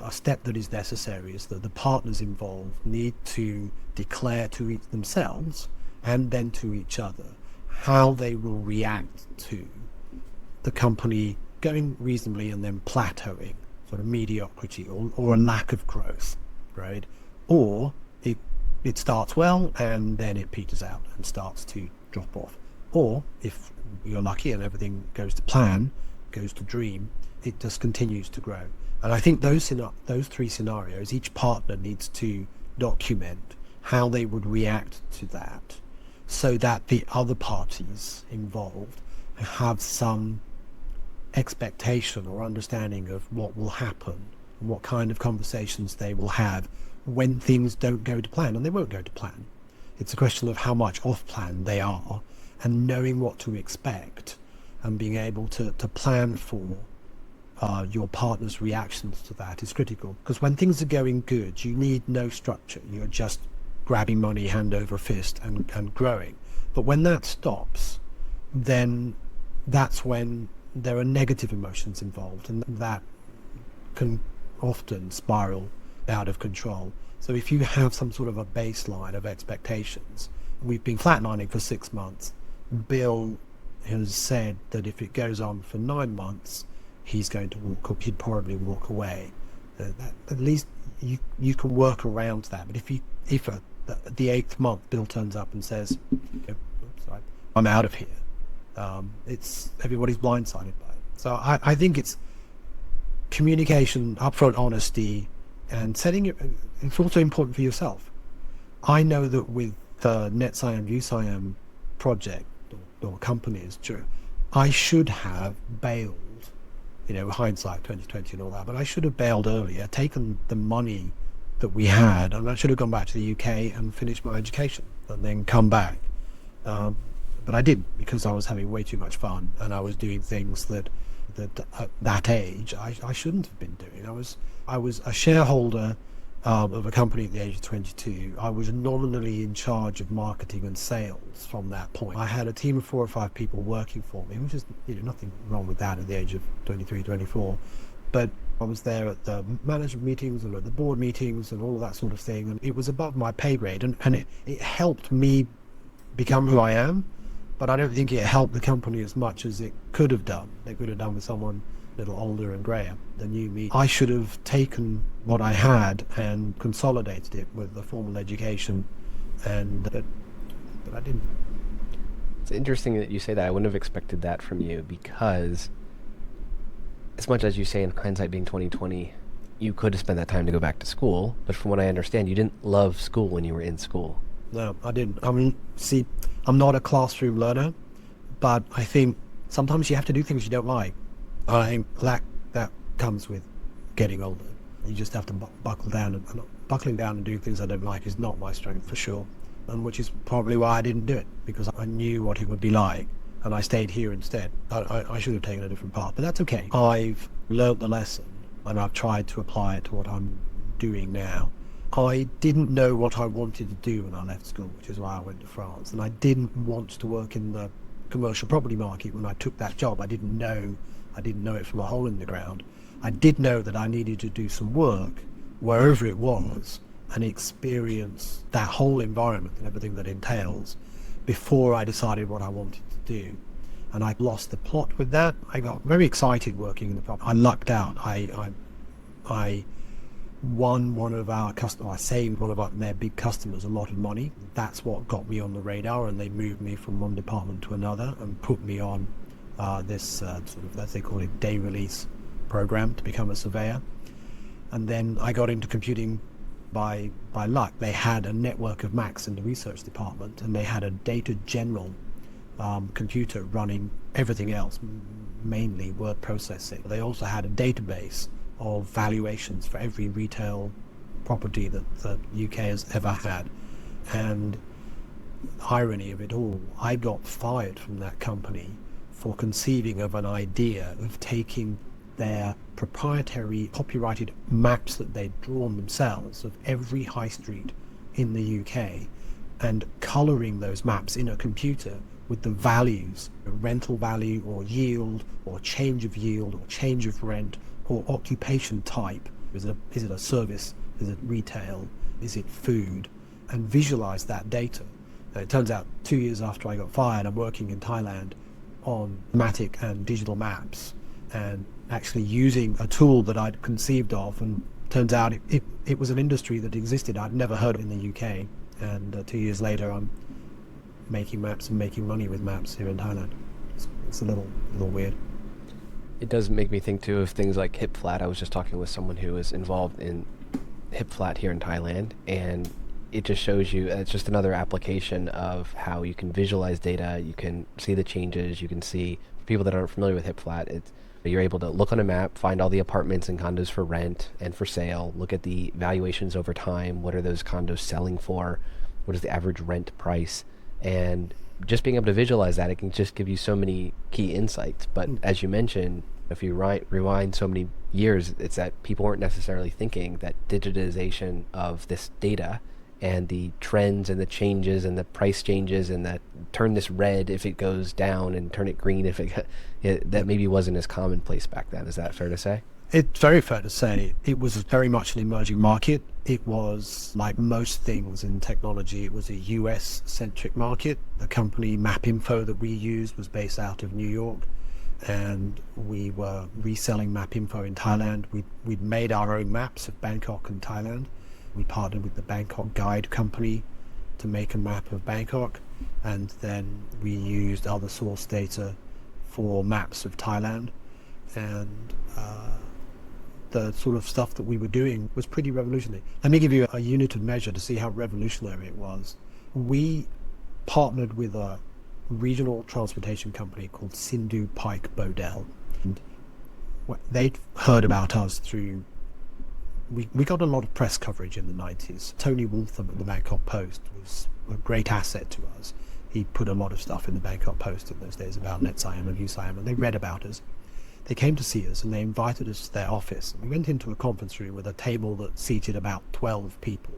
a step that is necessary is that the partners involved need to declare to themselves and then to each other how they will react to the company going reasonably and then plateauing, sort of mediocrity or a lack of growth, right? Or it starts well and then it peters out and starts to drop off. Or if you're lucky and everything goes to plan, goes to dream, it just continues to grow. And I think those three scenarios, each partner needs to document how they would react to that, so that the other parties involved have some expectation or understanding of what will happen and what kind of conversations they will have when things don't go to plan, and they won't go to plan. It's a question of how much off plan they are, and knowing what to expect and being able to plan for your partner's reactions to that is critical. Because when things are going good, you need no structure. You're just grabbing money hand over fist and growing. But when that stops, then that's when there are negative emotions involved, and that can often spiral out of control. So if you have some sort of a baseline of expectations, we've been flatlining for 6 months. Bill has said that if it goes on for 9 months, he'd probably walk away. At least you can work around that. But if at the 8th month Bill turns up and says, I'm out of here, it's everybody's blindsided by it. So I think it's communication, upfront honesty, and setting it. It's also important for yourself. I know that with the NetSiam, USiam project or companies, I should have bailed, hindsight 2020 and all that, but I should have bailed earlier, taken the money that we had, and I should have gone back to the UK and finished my education and then come back. But I didn't, because I was having way too much fun and I was doing things that at that age I shouldn't have been doing. I was a shareholder of a company at the age of 22. I was nominally in charge of marketing and sales from that point. I had a team of 4 or 5 people working for me, which is nothing wrong with that at the age of 23, 24. But I was there at the management meetings and at the board meetings and all of that sort of thing, and it was above my pay grade, and it helped me become who I am. But I don't think it helped the company as much as it could have done. They could have done with someone a little older and grayer than me. I should have taken what I had and consolidated it with a formal education, but I didn't. It's interesting that you say that. I wouldn't have expected that from you, because as much as you say in hindsight being 2020, you could have spent that time to go back to school. But from what I understand, you didn't love school when you were in school. No, I didn't. I mean, see, I'm not a classroom learner, but I think sometimes you have to do things you don't like. I think that comes with getting older. You just have to buckle down, and buckling down and doing things I don't like is not my strength for sure. And which is probably why I didn't do it, because I knew what it would be like, and I stayed here instead. I should have taken a different path, but that's okay. I've learned the lesson, and I've tried to apply it to what I'm doing now. I didn't know what I wanted to do when I left school, which is why I went to France, and I didn't want to work in the commercial property market when I took that job. I didn't know it from a hole in the ground. I did know that I needed to do some work wherever it was and experience that whole environment and everything that entails before I decided what I wanted to do. And I lost the plot with that. I got very excited working in the property. I lucked out. I won one of our customers. I saved one of their big customers a lot of money. That's what got me on the radar, and they moved me from one department to another and put me on this sort of, as they call it, day release program to become a surveyor. And then I got into computing by luck. They had a network of Macs in the research department, and they had a data general computer running everything else, mainly word processing. They also had a database of valuations for every retail property that the UK has ever had. And irony of it all, I got fired from that company for conceiving of an idea of taking their proprietary copyrighted maps that they'd drawn themselves of every high street in the UK and colouring those maps in a computer with the values, rental value or yield or change of yield or change of rent or occupation type. Is it a service? Is it retail? Is it food? And visualise that data. And it turns out 2 years after I got fired, I'm working in Thailand on thematic and digital maps and actually using a tool that I'd conceived of, and turns out it was an industry that existed. I'd never heard of in the UK, and 2 years later I'm making maps and making money with maps here in Thailand. It's a little weird. It does make me think too of things like HipFlat. I was just talking with someone who was involved in HipFlat here in Thailand, and it just shows you, it's just another application of how you can visualize data, you can see the changes, you can see, for people that aren't familiar with HipFlat, you're able to look on a map, find all the apartments and condos for rent and for sale, look at the valuations over time, what are those condos selling for, what is the average rent price, and just being able to visualize that, it can just give you so many key insights. But as you mentioned, if you rewind so many years, it's that people weren't necessarily thinking that digitization of this data and the trends and the changes and the price changes and that turn this red if it goes down and turn it green if that maybe wasn't as commonplace back then. Is that fair to say? It's very fair to say. It was very much an emerging market. It was, like most things in technology, it was a US-centric market. The company MapInfo that we used was based out of New York, and we were reselling MapInfo in Thailand. We'd made our own maps of Bangkok and Thailand. We partnered with the Bangkok Guide company to make a map of Bangkok, and then we used other source data for maps of Thailand. And the sort of stuff that we were doing was pretty revolutionary. Let me give you a unit of measure to see how revolutionary it was. We partnered with a regional transportation company called Sindhu Pike Bodell. And they'd heard about us through, we got a lot of press coverage in the 90s. Tony Waltham at the Bangkok Post was a great asset to us. He put a lot of stuff in the Bangkok Post in those days about NetSiam and USiam, and they read about us. They came to see us and they invited us to their office. We went into a conference room with a table that seated about 12 people.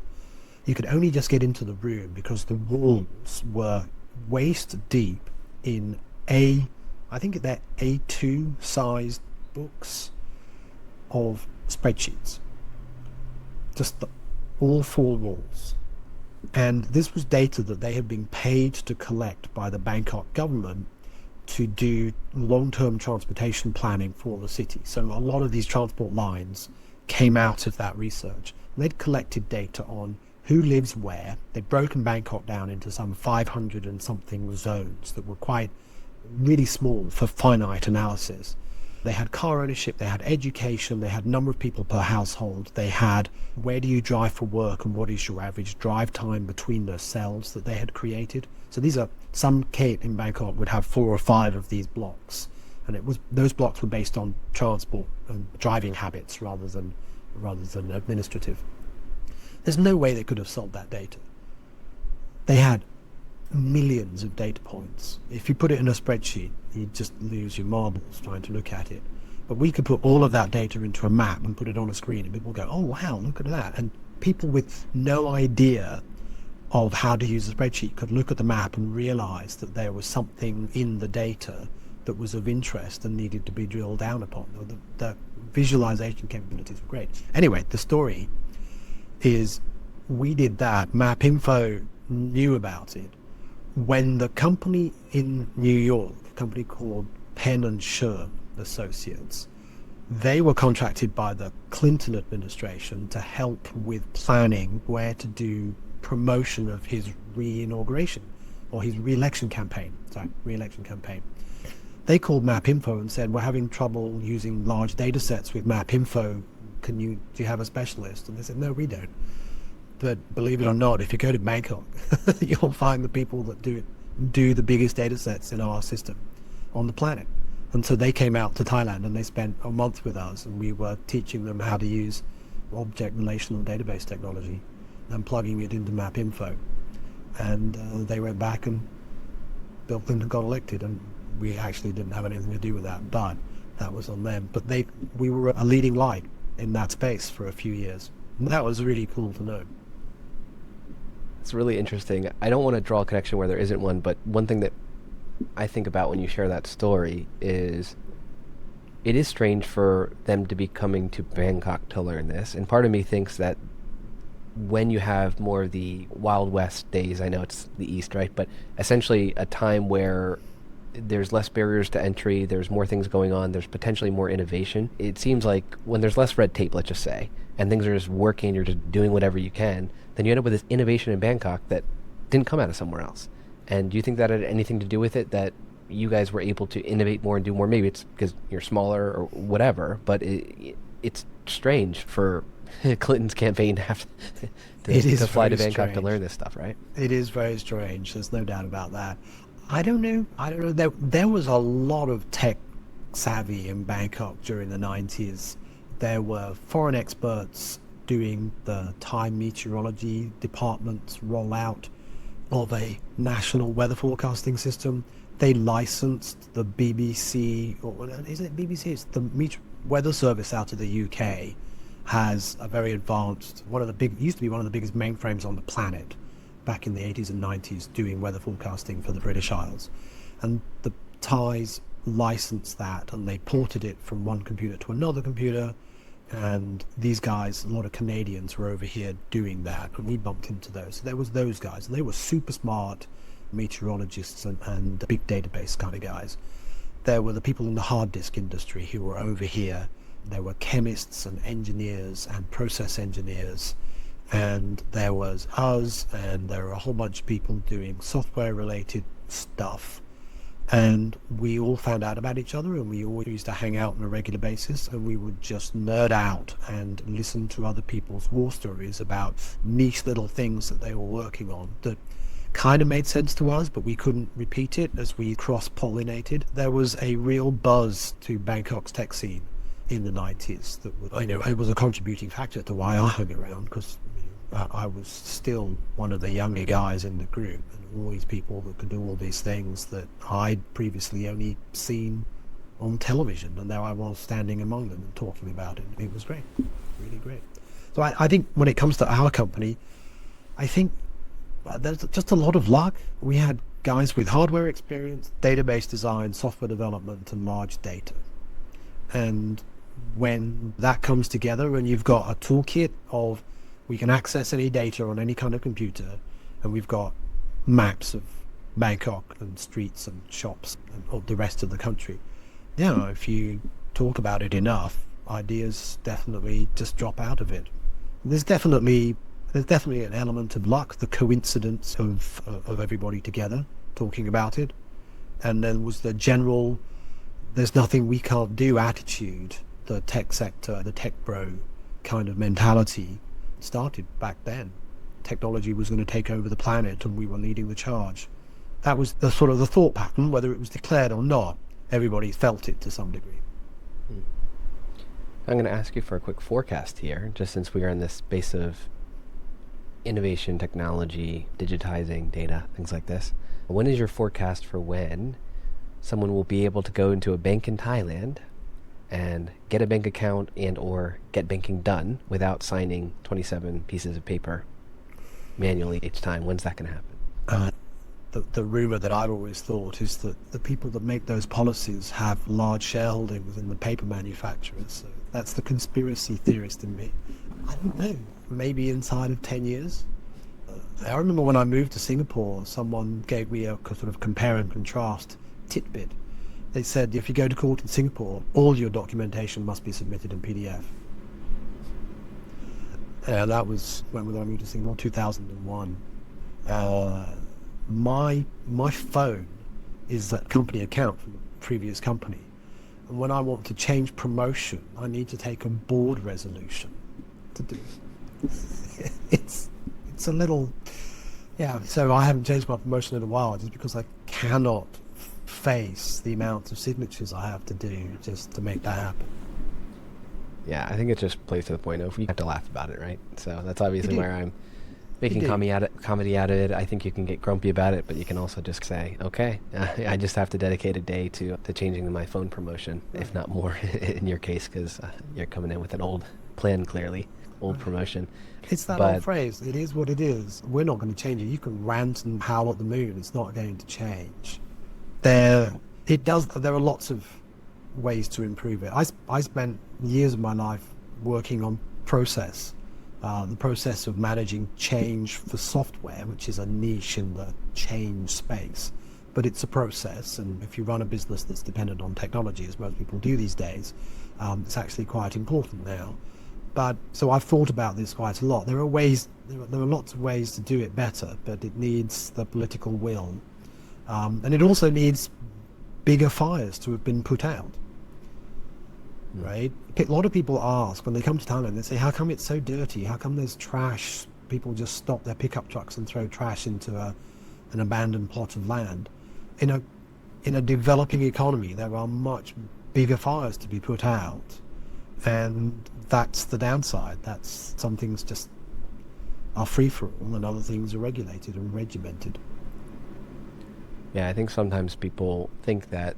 You could only just get into the room because the walls were waist deep in I think they're A2 sized books of spreadsheets. Just all four walls. And this was data that they had been paid to collect by the Bangkok government to do long-term transportation planning for the city. So a lot of these transport lines came out of that research. They'd collected data on who lives where. They'd broken Bangkok down into some 500 and something zones that were quite really small for finite analysis. They had car ownership, they had education, they had number of people per household, they had where do you drive for work and what is your average drive time between the cells that they had created. So these are, some Kate in Bangkok would have 4 or 5 of these blocks, and those blocks were based on transport and driving habits rather than administrative. There's no way they could have solved that data. They had millions of data points. If you put it in a spreadsheet, you'd just lose your marbles trying to look at it. But we could put all of that data into a map and put it on a screen, and people go, oh wow, look at that. And people with no idea of how to use a spreadsheet could look at the map and realize that there was something in the data that was of interest and needed to be drilled down upon. The visualization capabilities were great. Anyway, the story is we did that. MapInfo knew about it when the company in New York, a company called Penn and Sherm Associates, they were contracted by the Clinton administration to help with planning where to do promotion of his re-inauguration or his re-election campaign. They called MapInfo and said, we're having trouble using large data sets with MapInfo. Do you have a specialist? And they said, no, we don't. But believe it or not, if you go to Bangkok, you'll find the people that do it do the biggest data sets in our system on the planet. And so they came out to Thailand and they spent a month with us, and we were teaching them how to use object relational database technology and plugging it into MapInfo. And they went back and built them and got elected, and we actually didn't have anything to do with that, but that was on them. But we were a leading light in that space for a few years. And that was really cool to know. It's really interesting. I don't want to draw a connection where there isn't one, but one thing that I think about when you share that story is it is strange for them to be coming to Bangkok to learn this. And part of me thinks that when you have more of the Wild West days, I know it's the East, right? But essentially a time where there's less barriers to entry, there's more things going on, there's potentially more innovation. It seems like when there's less red tape, let's just say, and things are just working, you're just doing whatever you can, then you end up with this innovation in Bangkok that didn't come out of somewhere else. And do you think that had anything to do with it, that you guys were able to innovate more and do more? Maybe it's because you're smaller or whatever, but it's strange for Clinton's campaign to have to fly to Bangkok to learn this stuff, right? It is very strange. There's no doubt about that. I don't know. There was a lot of tech savvy in Bangkok during the 90s. There were foreign experts doing the Thai meteorology department's rollout of a national weather forecasting system. They licensed the BBC, or is it BBC? It's the weather service out of the UK. Has a very advanced, used to be one of the biggest mainframes on the planet back in the 80s and 90s, doing weather forecasting for the British Isles. And the Thais licensed that, and they ported it from one computer to another computer. And these guys, a lot of Canadians, were over here doing that, and we bumped into those. So there was those guys, and they were super smart meteorologists and big database kind of guys. There were the people in the hard disk industry who were over here. There were chemists and engineers and process engineers, and there was us, and there were a whole bunch of people doing software related stuff. And we all found out about each other, and we all used to hang out on a regular basis, and we would just nerd out and listen to other people's war stories about niche little things that they were working on that kind of made sense to us, but we couldn't repeat it as we cross-pollinated. There was a real buzz to Bangkok's tech scene in the 90s that it was a contributing factor to why I hung around, because I was still one of the younger guys in the group, and all these people that could do all these things that I'd previously only seen on television, and there I was standing among them and talking about it. It was great, really great. So I think when it comes to our company, I think there's just a lot of luck. We had guys with hardware experience, database design, software development, and large data. And when that comes together and you've got a toolkit of, we can access any data on any kind of computer, and we've got maps of Bangkok and streets and shops and of the rest of the country. If you talk about it enough, ideas definitely just drop out of it. There's definitely an element of luck, the coincidence of everybody together talking about it. And then was the general, there's nothing we can't do attitude, the tech sector, the tech bro kind of mentality started back then. Technology was going to take over the planet, and we were leading the charge. That was the sort of the thought pattern, whether it was declared or not. Everybody felt it to some degree. I'm going to ask you for a quick forecast here, just since we are in this space of innovation, technology, digitizing data, things like this. When is your forecast for when someone will be able to go into a bank in Thailand and get a bank account and or get banking done without signing 27 pieces of paper manually each time? When's that going to happen? The rumor that I've always thought is that the people that make those policies have large shareholdings in the paper manufacturers. So that's the conspiracy theorist in me. I don't know. Maybe inside of 10 years. I remember when I moved to Singapore, someone gave me a sort of compare and contrast tidbit. They said, if you go to court in Singapore, all your documentation must be submitted in PDF. That was when I moved to Singapore, 2001. My phone is that company account from the previous company. And when I want to change promotion, I need to take a board resolution to do it. It's a little Yeah, so I haven't changed my promotion in a while just because I cannot face the amount of signatures I have to do just to make that happen. Yeah, I think it just plays to the point of you have to laugh about it, right? So that's You obviously do, where I'm you making do. comedy out of it. I think you can get grumpy about it, but you can also just say, okay, I just have to dedicate a day to changing my phone promotion, if Right, not more in your case, because you're coming in with an old plan, clearly, old right. promotion. It's that old But phrase, it is what it is. We're not going to change it. You can rant and howl at the moon, it's not going to change. There, it does, there are lots of ways to improve it. I spent years of my life working on process, the process of managing change for software, which is a niche in the change space. But it's a process, and if you run a business that's dependent on technology, as most people do these days, it's actually quite important now. But so I've thought about this quite a lot. There are ways, there are lots of ways to do it better, but it needs the political will, and it also needs bigger fires to have been put out. mm, Right? A lot of people ask when they come to Thailand, they say, how come it's so dirty? How come there's trash? People just stop their pickup trucks and throw trash into an abandoned plot of land. In a in a developing economy, there are much bigger fires to be put out, and that's the downside. That's some things just are free for all, and other things are regulated and regimented. yeah, I think sometimes people think that,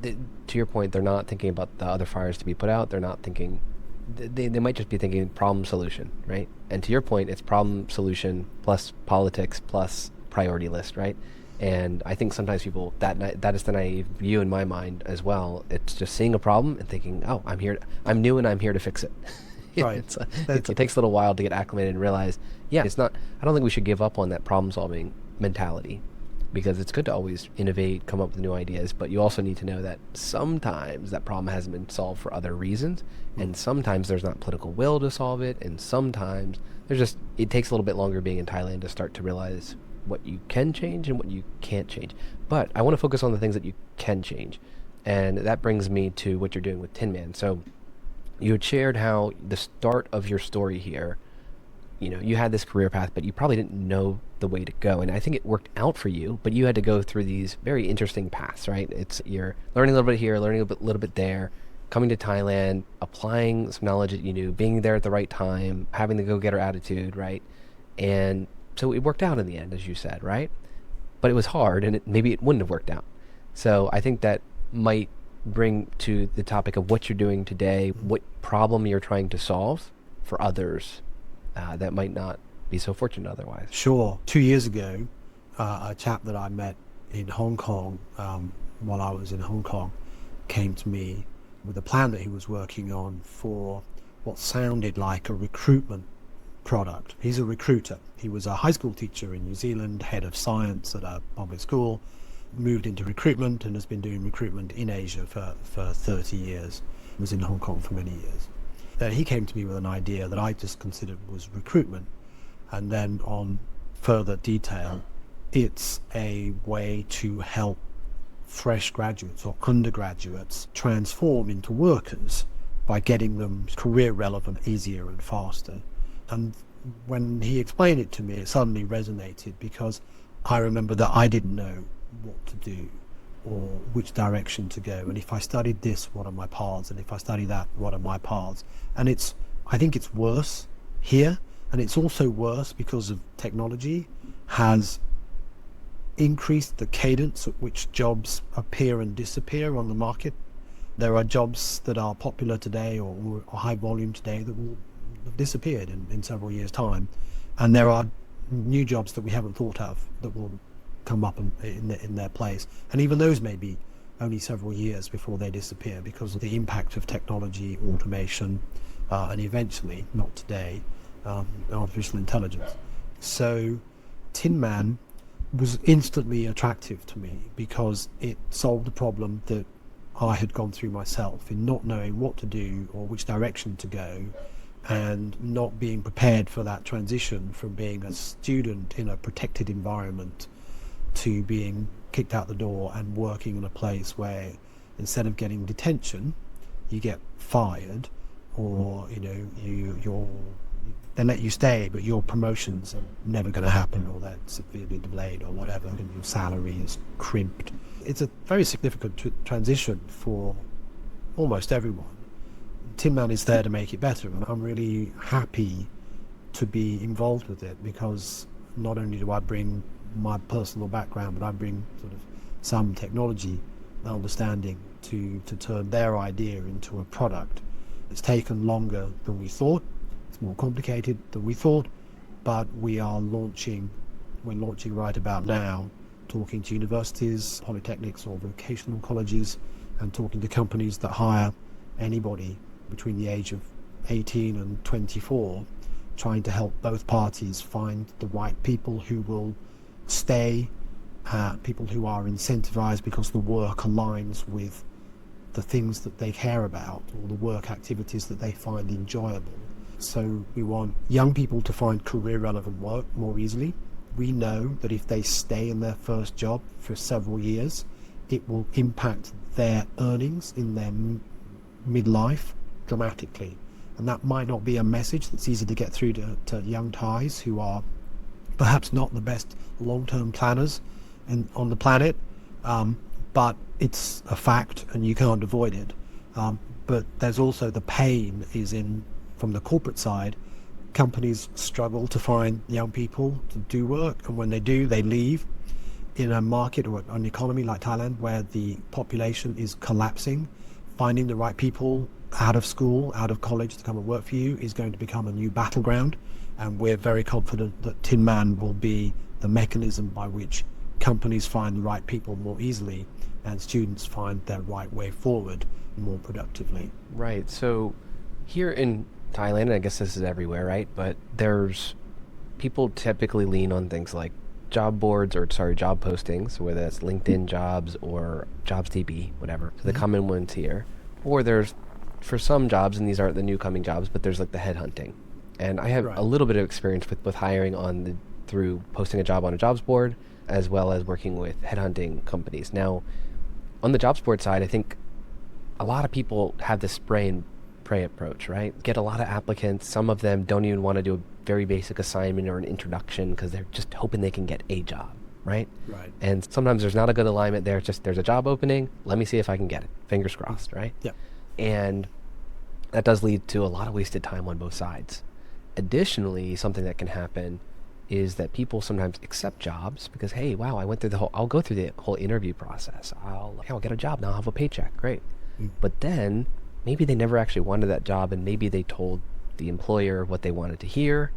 to your point, they're not thinking about the other fires to be put out. They're not thinking, they might just be thinking problem solution, right? And to your point, it's problem solution plus politics plus priority list, right? And I think sometimes people, that is the naive view in my mind as well. It's just seeing a problem and thinking, oh, I'm new and I'm here to fix it. Right. It takes a little while to get acclimated and realize, yeah, it's not, I don't think we should give up on that problem solving mentality, because it's good to always innovate, come up with new ideas, but you also need to know that sometimes that problem hasn't been solved for other reasons, and sometimes there's not political will to solve it, and sometimes it takes a little bit longer being in Thailand to start to realize what you can change and what you can't change. But I want to focus on the things that you can change, and that brings me to what you're doing with Tinman. So you had shared how the start of your story here, you had this career path, but you probably didn't know the way to go. And I think it worked out for you, but you had to go through these very interesting paths, right? You're learning a little bit here, learning little bit there, coming to Thailand, applying some knowledge that you knew, being there at the right time, having the go-getter attitude, right? And so it worked out in the end, as you said, right? But it was hard, and maybe it wouldn't have worked out. So I think that might bring to the topic of what you're doing today, what problem you're trying to solve for others that might not be so fortunate otherwise. Sure. 2 years ago, a chap that I met in Hong Kong, while I was in Hong Kong, came to me with a plan that he was working on for what sounded like a recruitment product. He's a recruiter. He was a high school teacher in New Zealand, head of science at a public school, moved into recruitment and has been doing recruitment in Asia for 30 years. Was in Hong Kong for many years. Then he came to me with an idea that I just considered was recruitment. And then on further detail, it's a way to help fresh graduates or undergraduates transform into workers by getting them career relevant easier and faster. And when he explained it to me, it suddenly resonated because I remember that I didn't know what to do or which direction to go. And if I studied this, what are my paths? And if I study that, what are my paths? And I think it's worse here. And it's also worse because of technology has increased the cadence at which jobs appear and disappear on the market. There are jobs that are popular today or high volume today that will have disappeared in several years' time. And there are new jobs that we haven't thought of that will come up in their place. And even those may be only several years before they disappear because of the impact of technology, automation, and eventually, not today, artificial intelligence. So Tinman was instantly attractive to me because it solved a problem that I had gone through myself in not knowing what to do or which direction to go, and not being prepared for that transition from being a student in a protected environment to being kicked out the door and working in a place where instead of getting detention, you get fired, or you're they let you stay, but your promotions are never going to happen, or they're severely delayed, or whatever, and your salary is crimped. It's a very significant transition for almost everyone. Tinman is there to make it better, and I'm really happy to be involved with it, because not only do I bring my personal background, but I bring sort of some technology understanding to turn their idea into a product. It's taken longer than we thought. It's more complicated than we thought, but we're launching right about now, talking to universities, polytechnics or vocational colleges, and talking to companies that hire anybody between the age of 18 and 24, trying to help both parties find the right people who will stay, people who are incentivized because the work aligns with the things that they care about, or the work activities that they find enjoyable. So we want young people to find career relevant work more easily. We know that if they stay in their first job for several years, it will impact their earnings in their midlife dramatically. And that might not be a message that's easy to get through to young Thais who are perhaps not the best long-term planners on the planet, but it's a fact and you can't avoid it. But there's also the pain is in, from the corporate side, companies struggle to find young people to do work, and when they do, they leave. In a market or an economy like Thailand, where the population is collapsing, finding the right people out of school, out of college to come and work for you is going to become a new battleground. And we're very confident that Tinman will be the mechanism by which companies find the right people more easily and students find their right way forward more productively. Right. So here in Thailand, and I guess this is everywhere, right? But there's people typically lean on things like job boards, or job postings, whether that's LinkedIn jobs or JobsDB, whatever. So the common ones here. Or there's, for some jobs, and these aren't the new coming jobs, but there's like the headhunting. And I have a little bit of experience with hiring through posting a job on a jobs board, as well as working with headhunting companies. Now, on the jobs board side, I think a lot of people have this spray and pray approach, right? Get a lot of applicants. Some of them don't even want to do a very basic assignment or an introduction because they're just hoping they can get a job, right? Right. And sometimes there's not a good alignment there. It's just, there's a job opening. Let me see if I can get it. Fingers crossed, right? Yeah. And that does lead to a lot of wasted time on both sides. Additionally, something that can happen is that people sometimes accept jobs because, hey, wow, I'll go through the whole interview process. I'll get a job now. I'll have a paycheck. Great. But then maybe they never actually wanted that job, and maybe they told the employer what they wanted to hear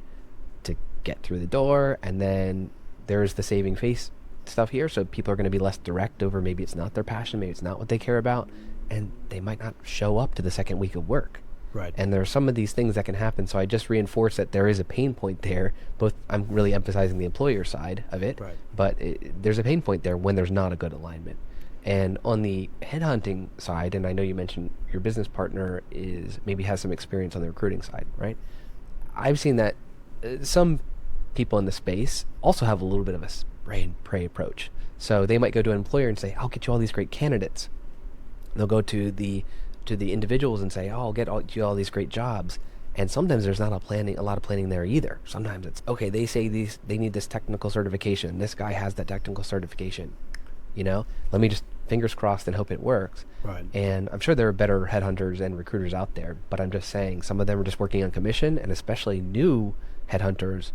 to get through the door, and then there's the saving face stuff here. So people are going to be less direct over maybe it's not their passion, maybe it's not what they care about, and they might not show up to the second week of work. Right. And there are some of these things that can happen. So I just reinforce that there is a pain point there. Both, I'm really emphasizing the employer side of it, Right. but there's a pain point there when there's not a good alignment. And on the headhunting side, and I know you mentioned your business partner maybe has some experience on the recruiting side, right? I've seen that some people in the space also have a little bit of a spray and pray approach. So they might go to an employer and say, I'll get you all these great candidates. They'll go to the individuals and say, I'll get you all these great jobs. And sometimes there's not a lot of planning there either. Sometimes it's, okay, they say they need this technical certification. This guy has that technical certification. Let me just fingers crossed and hope it works. Right. And I'm sure there are better headhunters and recruiters out there, but I'm just saying some of them are just working on commission, and especially new headhunters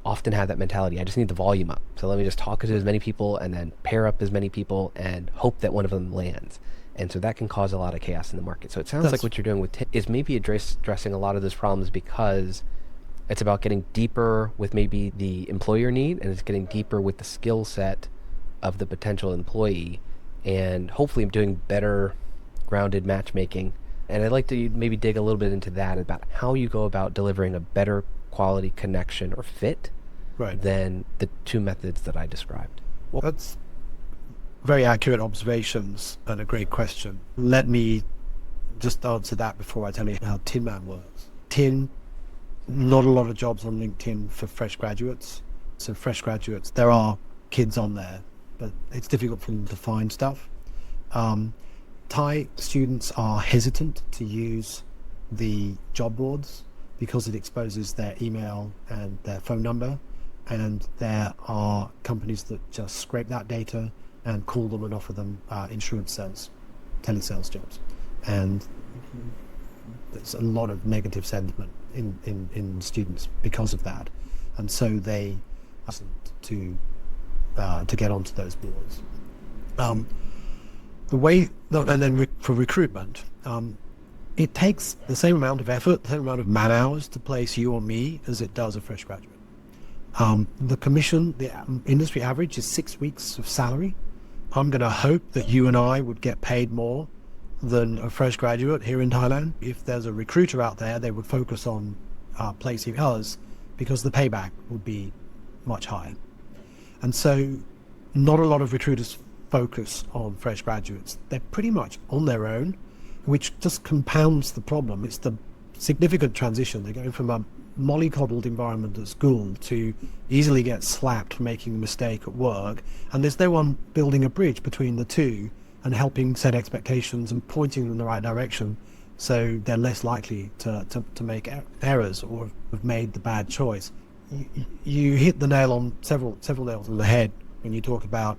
often have that mentality. I just need the volume up. So let me just talk to as many people and then pair up as many people and hope that one of them lands. And so that can cause a lot of chaos in the market. So it sounds like what you're doing with Tim is maybe addressing a lot of those problems, because it's about getting deeper with maybe the employer need, and it's getting deeper with the skill set of the potential employee, and hopefully doing better grounded matchmaking. And I'd like to maybe dig a little bit into that, about how you go about delivering a better quality connection or fit than the two methods that I described. Well, that's very accurate observations and a great question. Let me just answer that before I tell you how Tinman works. Not a lot of jobs on LinkedIn for fresh graduates. So fresh graduates, there are kids on there, but it's difficult for them to find stuff. Thai students are hesitant to use the job boards because it exposes their email and their phone number, and there are companies that just scrape that data and call them and offer them insurance sales, telesales jobs. And there's a lot of negative sentiment in students because of that, and so they ask to get onto those boards. For recruitment, it takes the same amount of effort, the same amount of man hours to place you or me as it does a fresh graduate. The commission, the industry average is 6 weeks of salary. I'm going to hope that you and I would get paid more than a fresh graduate here in Thailand. If there's a recruiter out there, they would focus on placing us because the payback would be much higher. And so not a lot of recruiters focus on fresh graduates. They're pretty much on their own, which just compounds the problem. It's the significant transition. They're going from a mollycoddled environment at school to easily get slapped for making a mistake at work, and there's no one building a bridge between the two and helping set expectations and pointing them in the right direction, so they're less likely to make errors or have made the bad choice. You hit the nail on several nails on the head when you talk about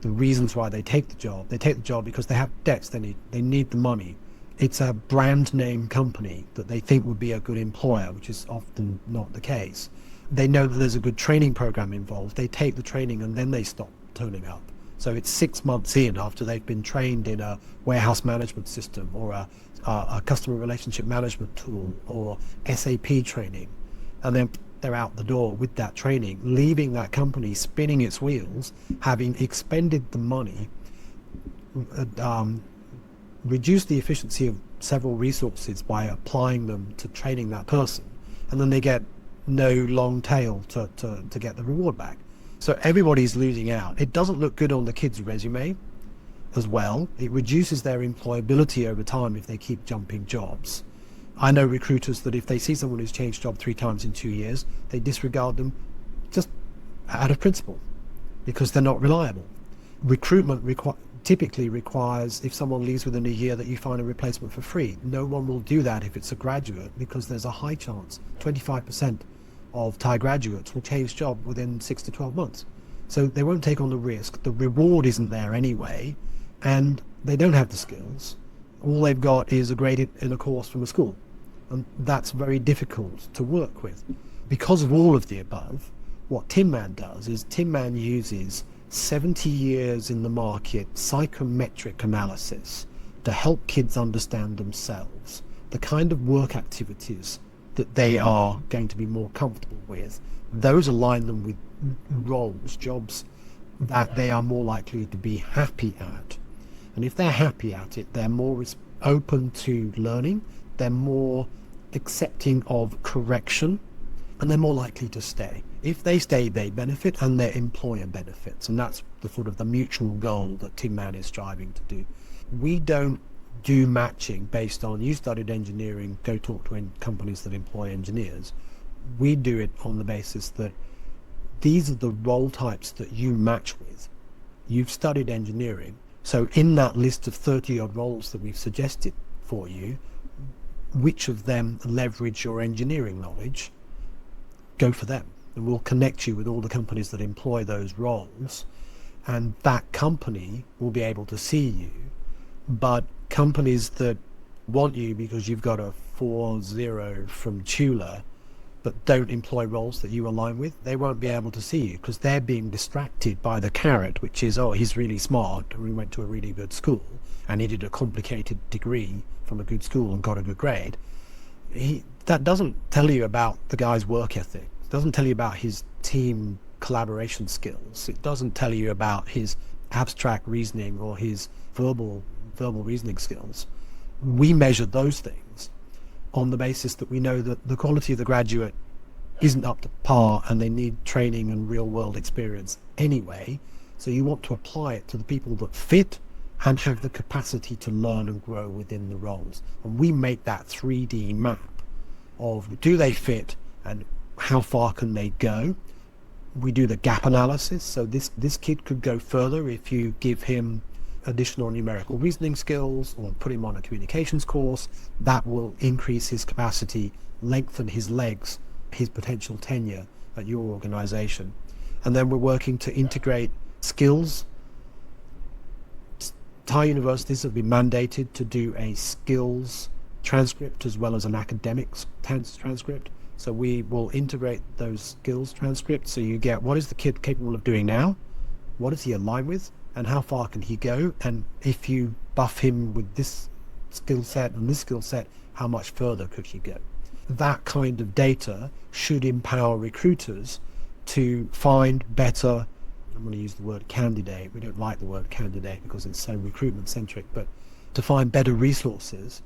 the reasons why they take the job. They take the job because they have debts they need the money. It's a brand name company that they think would be a good employer, which is often not the case. They know that there's a good training program involved. They take the training and then they stop turning up. So it's 6 months in after they've been trained in a warehouse management system or a customer relationship management tool or SAP training, and then they're out the door with that training, leaving that company spinning its wheels, having expended the money, reduced the efficiency of several resources by applying them to training that person, and then they get no long tail to get the reward back. So everybody's losing out. It doesn't look good on the kid's resume as well. It reduces their employability over time if they keep jumping jobs. I know recruiters that if they see someone who's changed job 3 times in 2 years, they disregard them just out of principle because they're not reliable. Recruitment typically requires, if someone leaves within a year, that you find a replacement for free. No one will do that if it's a graduate, because there's a high chance 25% of Thai graduates will change job within 6 to 12 months. So they won't take on the risk. The reward isn't there anyway, and they don't have the skills. All they've got is a grade in a course from a school. And that's very difficult to work with. Because of all of the above, what Tinman does is Tinman uses 70 years in the market psychometric analysis to help kids understand themselves, the kind of work activities that they are going to be more comfortable with. Those align them with roles, jobs that they are more likely to be happy at. And if they're happy at it, they're more open to learning, they're more accepting of correction, and they're more likely to stay. If they stay, they benefit and their employer benefits, and that's the sort of the mutual goal that Tinman is striving to do. We don't do matching based on you studied engineering, go talk to companies that employ engineers. We do it on the basis that these are the role types that you match with. You've studied engineering, so in that list of 30 odd roles that we've suggested for you, which of them leverage your engineering knowledge, go for them. And we'll connect you with all the companies that employ those roles, and that company will be able to see you. But companies that want you because you've got a 4.0 from Tula but don't employ roles that you align with, they won't be able to see you because they're being distracted by the carrot, which is, oh, he's really smart and we went to a really good school and he did a complicated degree from a good school and got a good grade. That doesn't tell you about the guy's work ethic. It doesn't tell you about his team collaboration skills. It doesn't tell you about his abstract reasoning or his verbal reasoning skills. We measure those things on the basis that we know that the quality of the graduate isn't up to par and they need training and real world experience anyway. So you want to apply it to the people that fit and have the capacity to learn and grow within the roles. And we make that 3D map of do they fit and how far can they go. We do the gap analysis. So this kid could go further if you give him additional numerical reasoning skills or put him on a communications course. That will increase his capacity, lengthen his legs, his potential tenure at your organization. And then we're working to integrate skills. Thai universities have been mandated to do a skills transcript as well as an academics transcript. So we will integrate those skills transcripts. So you get, what is the kid capable of doing now? What is he aligned with? And how far can he go? And if you buff him with this skill set and this skill set, how much further could he go? That kind of data should empower recruiters to find better, I'm going to use the word candidate. We don't like the word candidate because it's so recruitment centric, but to find better resources.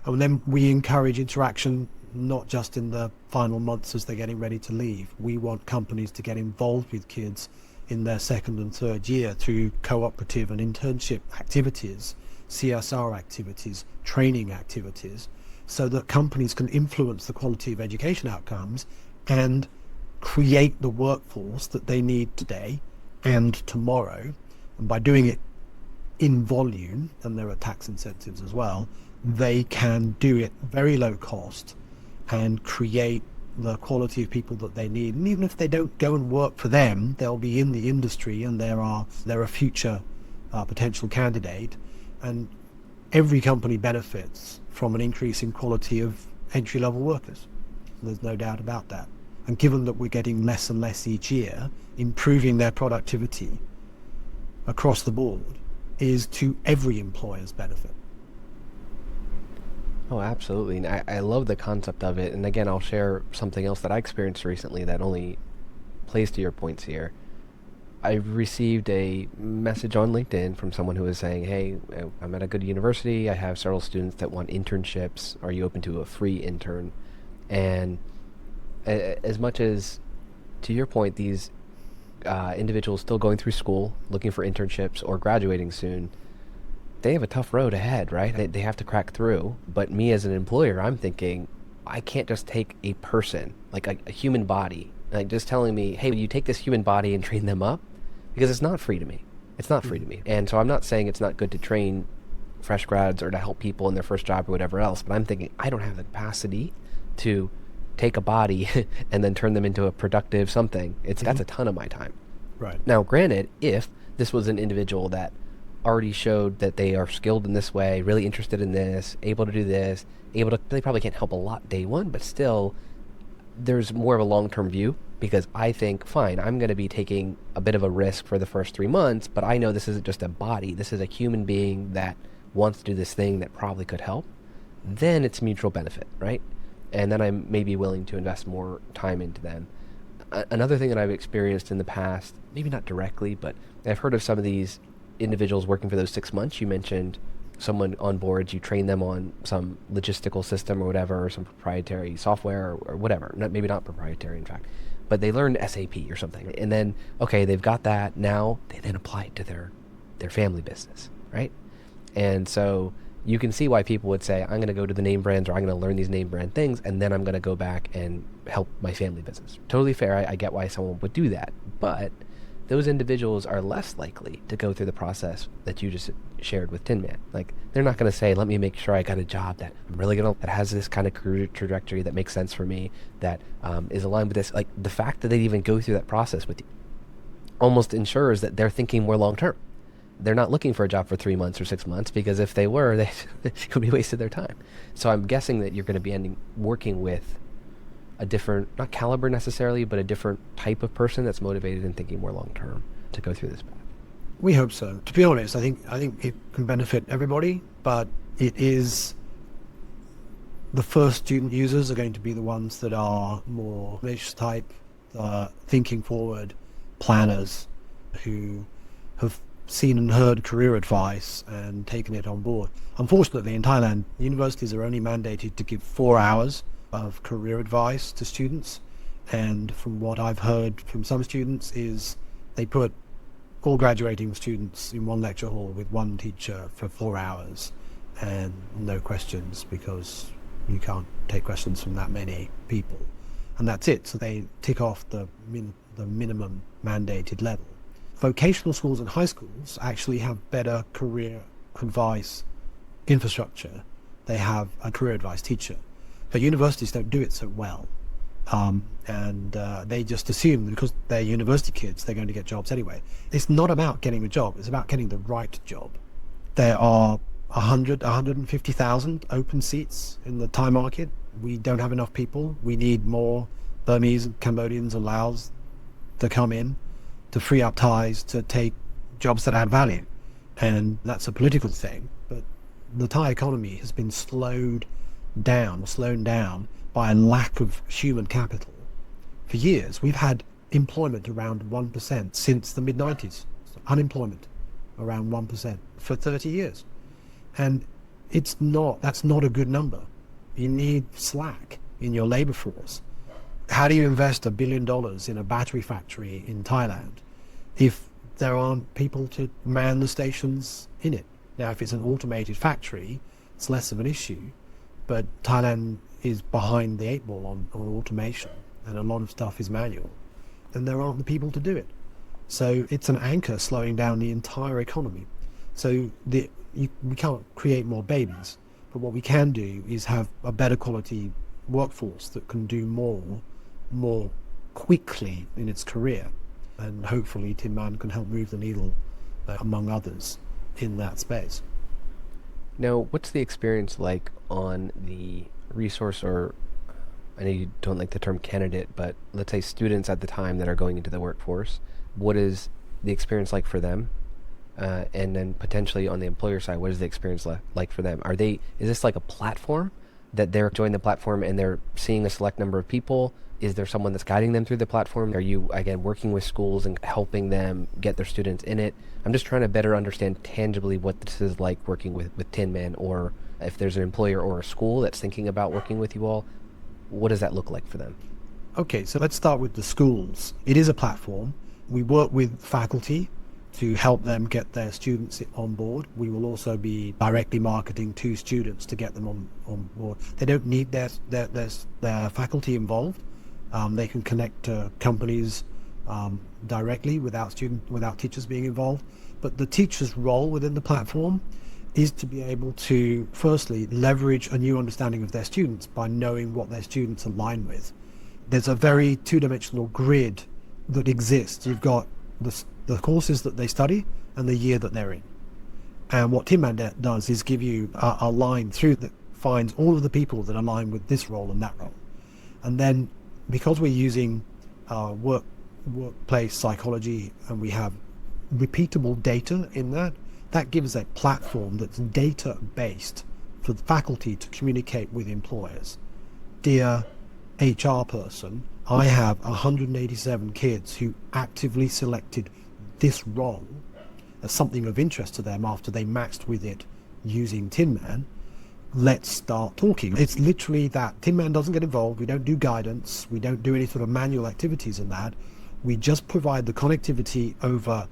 And then we encourage interaction, not just in the final months as they're getting ready to leave. We want companies to get involved with kids in their second and third year through cooperative and internship activities, CSR activities, training activities, so that companies can influence the quality of education outcomes and create the workforce that they need today and tomorrow. And by doing it in volume, and there are tax incentives as well, they can do it very low cost and create the quality of people that they need. And even if they don't go and work for them, they'll be in the industry and they're a future potential candidate. And every company benefits from an increase in quality of entry-level workers. There's no doubt about that. And given that we're getting less and less each year, improving their productivity across the board is to every employer's benefit. Oh, absolutely. And I love the concept of it. And again, I'll share something else that I experienced recently that only plays to your points here. I received a message on LinkedIn from someone who was saying, hey, I'm at a good university. I have several students that want internships. Are you open to a free intern? And as much as, to your point, these individuals still going through school, looking for internships or graduating soon, they have a tough road ahead, right? They have to crack through. But me as an employer, I'm thinking, I can't just take a person, like a human body, like just telling me, hey, you take this human body and train them up, because it's not free to me. It's not free to me. And so I'm not saying it's not good to train fresh grads or to help people in their first job or whatever else, but I'm thinking I don't have the capacity to take a body and then turn them into a productive something. That's a ton of my time. Right. Now, granted, if this was an individual that already showed that they are skilled in this way, really interested in this, able to do this, they probably can't help a lot day one, but still there's more of a long-term view, because I think, fine, I'm going to be taking a bit of a risk for the first 3 months, but I know this isn't just a body. This is a human being that wants to do this thing that probably could help. Then it's mutual benefit, right? And then I'm maybe willing to invest more time into them. Another thing that I've experienced in the past, maybe not directly, but I've heard of some of these individuals working for those 6 months. You mentioned someone on board, you train them on some logistical system or whatever, or some proprietary software or whatever. Maybe not proprietary, in fact, but they learned SAP or something. And then, okay, they've got that. Now they then apply it to their family business, right? And so you can see why people would say, I'm going to go to the name brands, or I'm going to learn these name brand things, and then I'm going to go back and help my family business. Totally fair. I get why someone would do that. But those individuals are less likely to go through the process that you just shared with Tinman. Like, they're not going to say, let me make sure I got a job that I'm really going to, that has this kind of career trajectory that makes sense for me, that is aligned with this. Like, the fact that they even go through that process with you almost ensures that they're thinking more long term. They're not looking for a job for 3 months or 6 months, because if they were, it would be wasted their time. So I'm guessing that you're going to be working with a different, not caliber necessarily, but a different type of person that's motivated and thinking more long term to go through this path. We hope so. To be honest, I think it can benefit everybody, but it is the first student users are going to be the ones that are more niche type, thinking forward planners who have seen and heard career advice and taken it on board. Unfortunately, in Thailand, universities are only mandated to give 4 hours of career advice to students, and from what I've heard from some students is they put all graduating students in one lecture hall with one teacher for 4 hours and no questions, because you can't take questions from that many people, and that's it. So they tick off the minimum mandated level. vocational schools and high schools actually have better career advice infrastructure. They have a career advice teacher. But universities don't do it so well. And they just assume that because they're university kids, they're going to get jobs anyway. It's not about getting a job. It's about getting the right job. There are 150,000 open seats in the Thai market. We don't have enough people. We need more Burmese, Cambodians, and Laos to come in to free up Thais to take jobs that add value. And that's a political thing. But the Thai economy has been slowed down by a lack of human capital. For years, we've had employment around 1% since the mid-90s. Unemployment around 1% for 30 years. And that's not a good number. You need slack in your labor force. How do you invest $1 billion in a battery factory in Thailand if there aren't people to man the stations in it? Now, if it's an automated factory, it's less of an issue. But Thailand is behind the 8 ball on automation, and a lot of stuff is manual, and there aren't the people to do it. So it's an anchor slowing down the entire economy. So we can't create more babies, but what we can do is have a better quality workforce that can do more quickly in its career, and hopefully Tinman can help move the needle, among others, in that space. Now, what's the experience like on the resource, or I know you don't like the term candidate, but let's say students at the time that are going into the workforce? What is the experience like for them? And then potentially on the employer side, what is the experience like for them? Is this like a platform that they're joining the platform and they're seeing a select number of people? Is there someone that's guiding them through the platform? Are you, again, working with schools and helping them get their students in it? I'm just trying to better understand tangibly what this is like working with Tinman, or if there's an employer or a school that's thinking about working with you all, what does that look like for them? Okay, so let's start with the schools. It is a platform. We work with faculty to help them get their students on board. We will also be directly marketing to students to get them on board. They don't need their faculty involved. They can connect to companies directly without teachers being involved. But the teacher's role within the platform is to be able to, firstly, leverage a new understanding of their students by knowing what their students align with. There's a very two-dimensional grid that exists. You've got the courses that they study and the year that they're in. And what Tinman does is give you a line through that finds all of the people that align with this role and that role. And then, because we're using workplace psychology and we have repeatable data in that gives a platform that's data-based for the faculty to communicate with employers. Dear HR person, I have 187 kids who actively selected this role as something of interest to them after they matched with it using Tinman. Let's start talking. It's literally that. Tinman doesn't get involved. We don't do guidance. We don't do any sort of manual activities in that. We just provide the connectivity over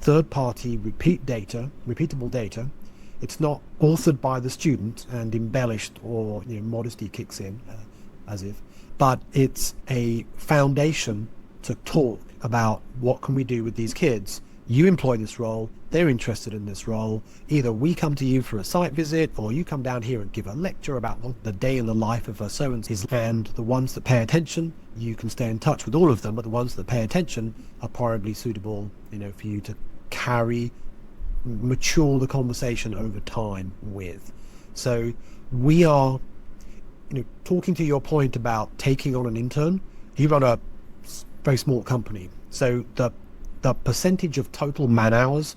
third-party repeatable data. It's not authored by the student and embellished, or modesty kicks in, as if. But it's a foundation to talk about what can we do with these kids. You employ this role, they're interested in this role. Either we come to you for a site visit, or you come down here and give a lecture about what the day in the life of a so-and-so is. And the ones that pay attention, you can stay in touch with all of them, but the ones that pay attention are probably suitable, for you to mature the conversation over time with. So we are, talking to your point about taking on an intern. You run a very small company, so the percentage of total man hours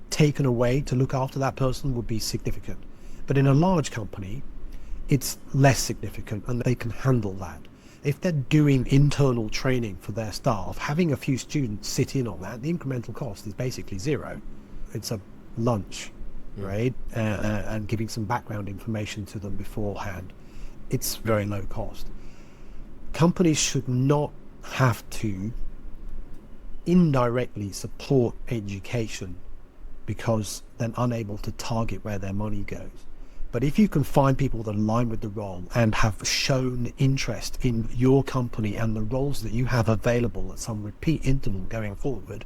taken away to look after that person would be significant. But in a large company, it's less significant, and they can handle that. If they're doing internal training for their staff, having a few students sit in on that, the incremental cost is basically zero. It's a lunch, right? And giving some background information to them beforehand. It's very low cost. Companies should not have to indirectly support education because they're unable to target where their money goes. But if you can find people that align with the role and have shown interest in your company and the roles that you have available at some repeat interval going forward,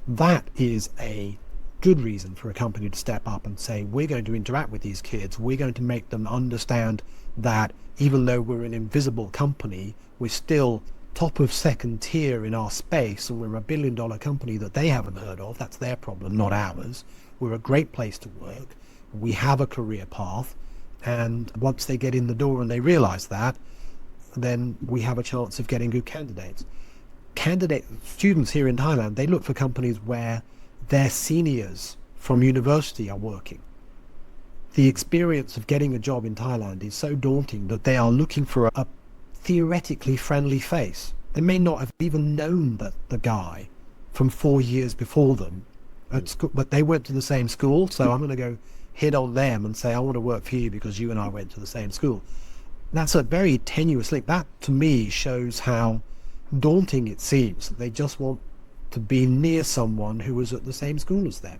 That is a good reason for a company to step up and say, we're going to interact with these kids. We're going to make them understand that even though we're an invisible company, we're still top of second tier in our space, and we're a $1 billion company that they haven't heard of. That's their problem, not ours. We're a great place to work. We have a career path. And once they get in the door and they realize that, then we have a chance of getting good candidates. Students here in Thailand, they look for companies where their seniors from university are working. The experience of getting a job in Thailand is so daunting that they are looking for a theoretically friendly face. They may not have even known that the guy from 4 years before them at school, but they went to the same school, so I'm going to go hit on them and say, I want to work for you because you and I went to the same school. That's a very tenuous link. That, to me, shows how daunting it seems. They just want to be near someone who was at the same school as them.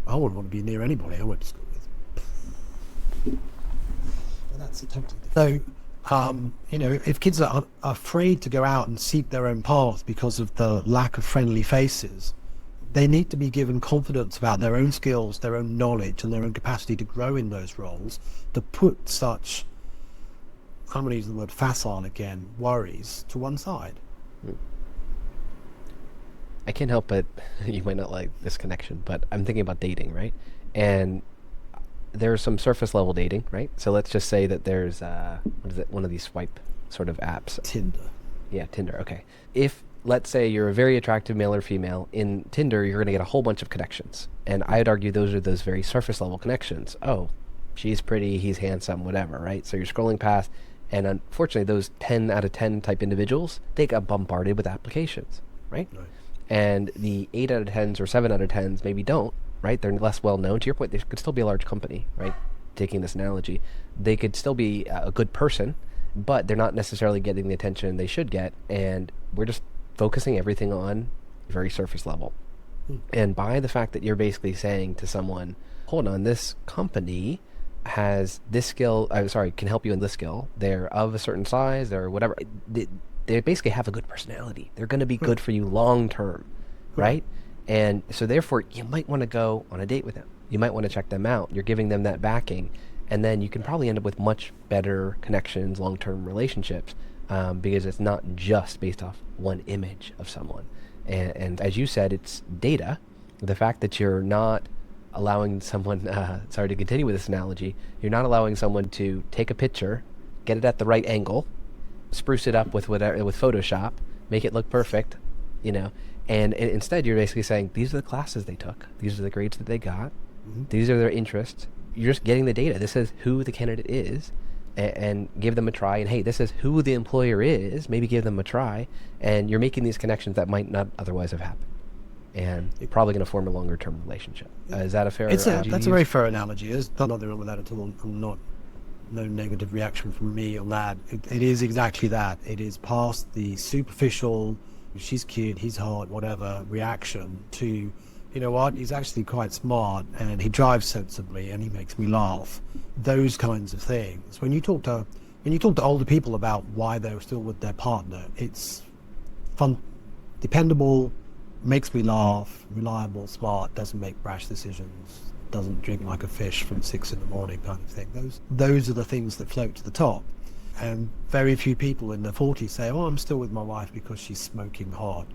I wouldn't want to be near anybody I went to school with. But that's a totally different. So, if kids are afraid to go out and seek their own path because of the lack of friendly faces, they need to be given confidence about their own skills, their own knowledge, and their own capacity to grow in those roles, to put such, I'm going to use the word facile again, worries to one side. I can't help but, you might not like this connection, but I'm thinking about dating, right? And there's some surface level dating, right? So let's just say that there's, one of these swipe sort of apps. Tinder. Yeah, Tinder, okay. If, let's say you're a very attractive male or female, in Tinder you're going to get a whole bunch of connections. And I'd argue those are those very surface level connections. Oh, she's pretty, he's handsome, whatever, right? So you're scrolling past, and unfortunately those 10 out of 10 type individuals, they got bombarded with applications, right? And the 8 out of 10s or 7 out of 10s maybe don't, right? They're less well known. To your point, they could still be a large company, right? Taking this analogy, they could still be a good person, but they're not necessarily getting the attention they should get, and we're just focusing everything on very surface level. And by the fact that you're basically saying to someone, hold on, this company has this skill, can help you in this skill, they're of a certain size, or whatever, they basically have a good personality. They're going to be good for you long term, right? And so therefore, you might want to go on a date with them. You might want to check them out. You're giving them that backing. And then you can probably end up with much better connections, long-term relationships, because it's not just based off one image of someone. And as you said, it's data. The fact that you're not allowing someone, sorry to continue with this analogy, you're not allowing someone to take a picture, get it at the right angle, spruce it up with Photoshop, make it look perfect, and instead you're basically saying, these are the classes they took, these are the grades that they got, these are their interests. You're just getting the data. This is who the candidate is, and give them a try. And hey, this is who the employer is. Maybe give them a try. And you're making these connections that might not otherwise have happened. And you're probably going to form a longer term relationship. Is that a fair analogy? That's a very fair analogy. There's nothing wrong with that at all. No negative reaction from me on that. It is exactly that. It is past the superficial, she's cute, he's hot, whatever, reaction to, you know what, he's actually quite smart and he drives sensibly and he makes me laugh. Those kinds of things. When you talk to older people about why they're still with their partner, it's fun, dependable, makes me laugh, reliable, smart, doesn't make brash decisions, doesn't drink like a fish from 6 a.m. kind of thing. Those are the things that float to the top. And very few people in their 40s say, oh, I'm still with my wife because she's smoking hard,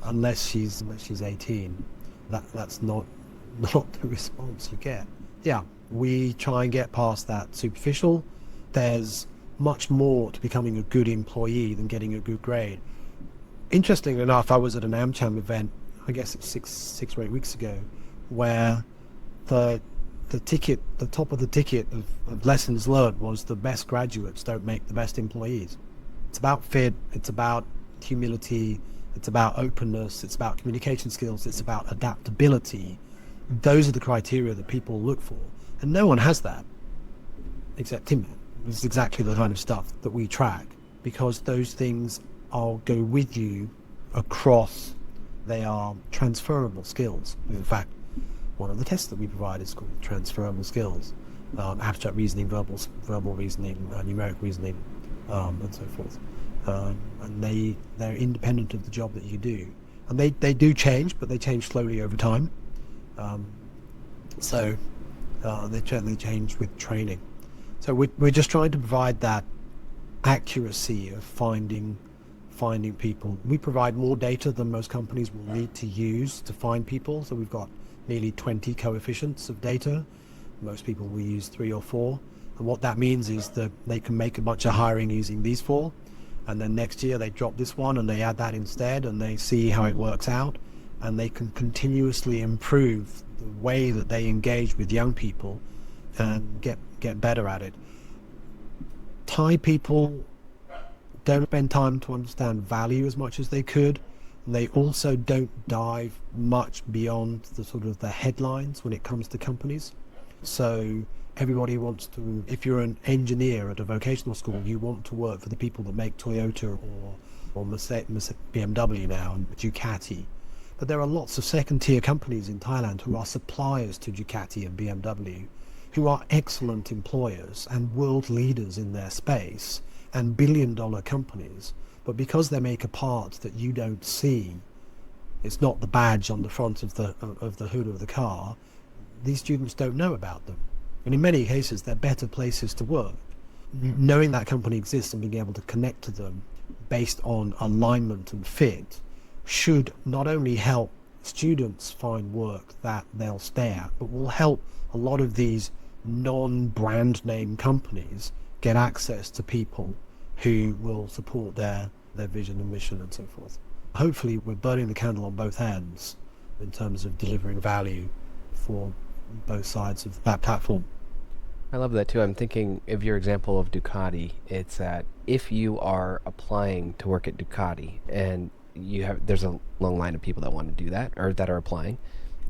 unless she's 18. That's not the response you get. Yeah, we try and get past that superficial. There's much more to becoming a good employee than getting a good grade. Interestingly enough, I was at an AmCham event, I guess it's six or 8 weeks ago, where the top of the ticket of lessons learned was the best graduates don't make the best employees. It's about fit, it's about humility, it's about openness, it's about communication skills, it's about adaptability. Those are the criteria that people look for. And no one has that, except Tinman. It's exactly the kind of stuff that we track, because those things go with you across, they are transferable skills. In fact, one of the tests that we provide is called transferable skills, abstract reasoning, verbal reasoning, numeric reasoning, and so forth. And they're independent of the job that you do. And they do change, but they change slowly over time. So they certainly change with training. So we're just trying to provide that accuracy of finding people. We provide more data than most companies will need to use to find people. So we've got nearly 20 coefficients of data. Most people will use 3 or 4. And what that means is that they can make a bunch of hiring using these 4. And then next year they drop this one and they add that instead, and they see how it works out. And they can continuously improve the way that they engage with young people and get better at it. Thai people don't spend time to understand value as much as they could. They also don't dive much beyond the sort of the headlines when it comes to companies. So everybody wants to, if you're an engineer at a vocational school, you want to work for the people that make Toyota or BMW now, and Ducati. But there are lots of second-tier companies in Thailand who are suppliers to Ducati and BMW, who are excellent employers and world leaders in their space, and billion-dollar companies, but because they make a part that you don't see, it's not the badge on the front of the hood of the car, these students don't know about them. And in many cases, they're better places to work. Knowing that company exists and being able to connect to them based on alignment and fit should not only help students find work that they'll stay at, but will help a lot of these non-brand name companies get access to people who will support their vision and mission and so forth. Hopefully we're burning the candle on both ends in terms of delivering value for both sides of that platform. I love that too. I'm thinking of your example of Ducati. It's that if you are applying to work at Ducati and there's a long line of people that want to do that or that are applying,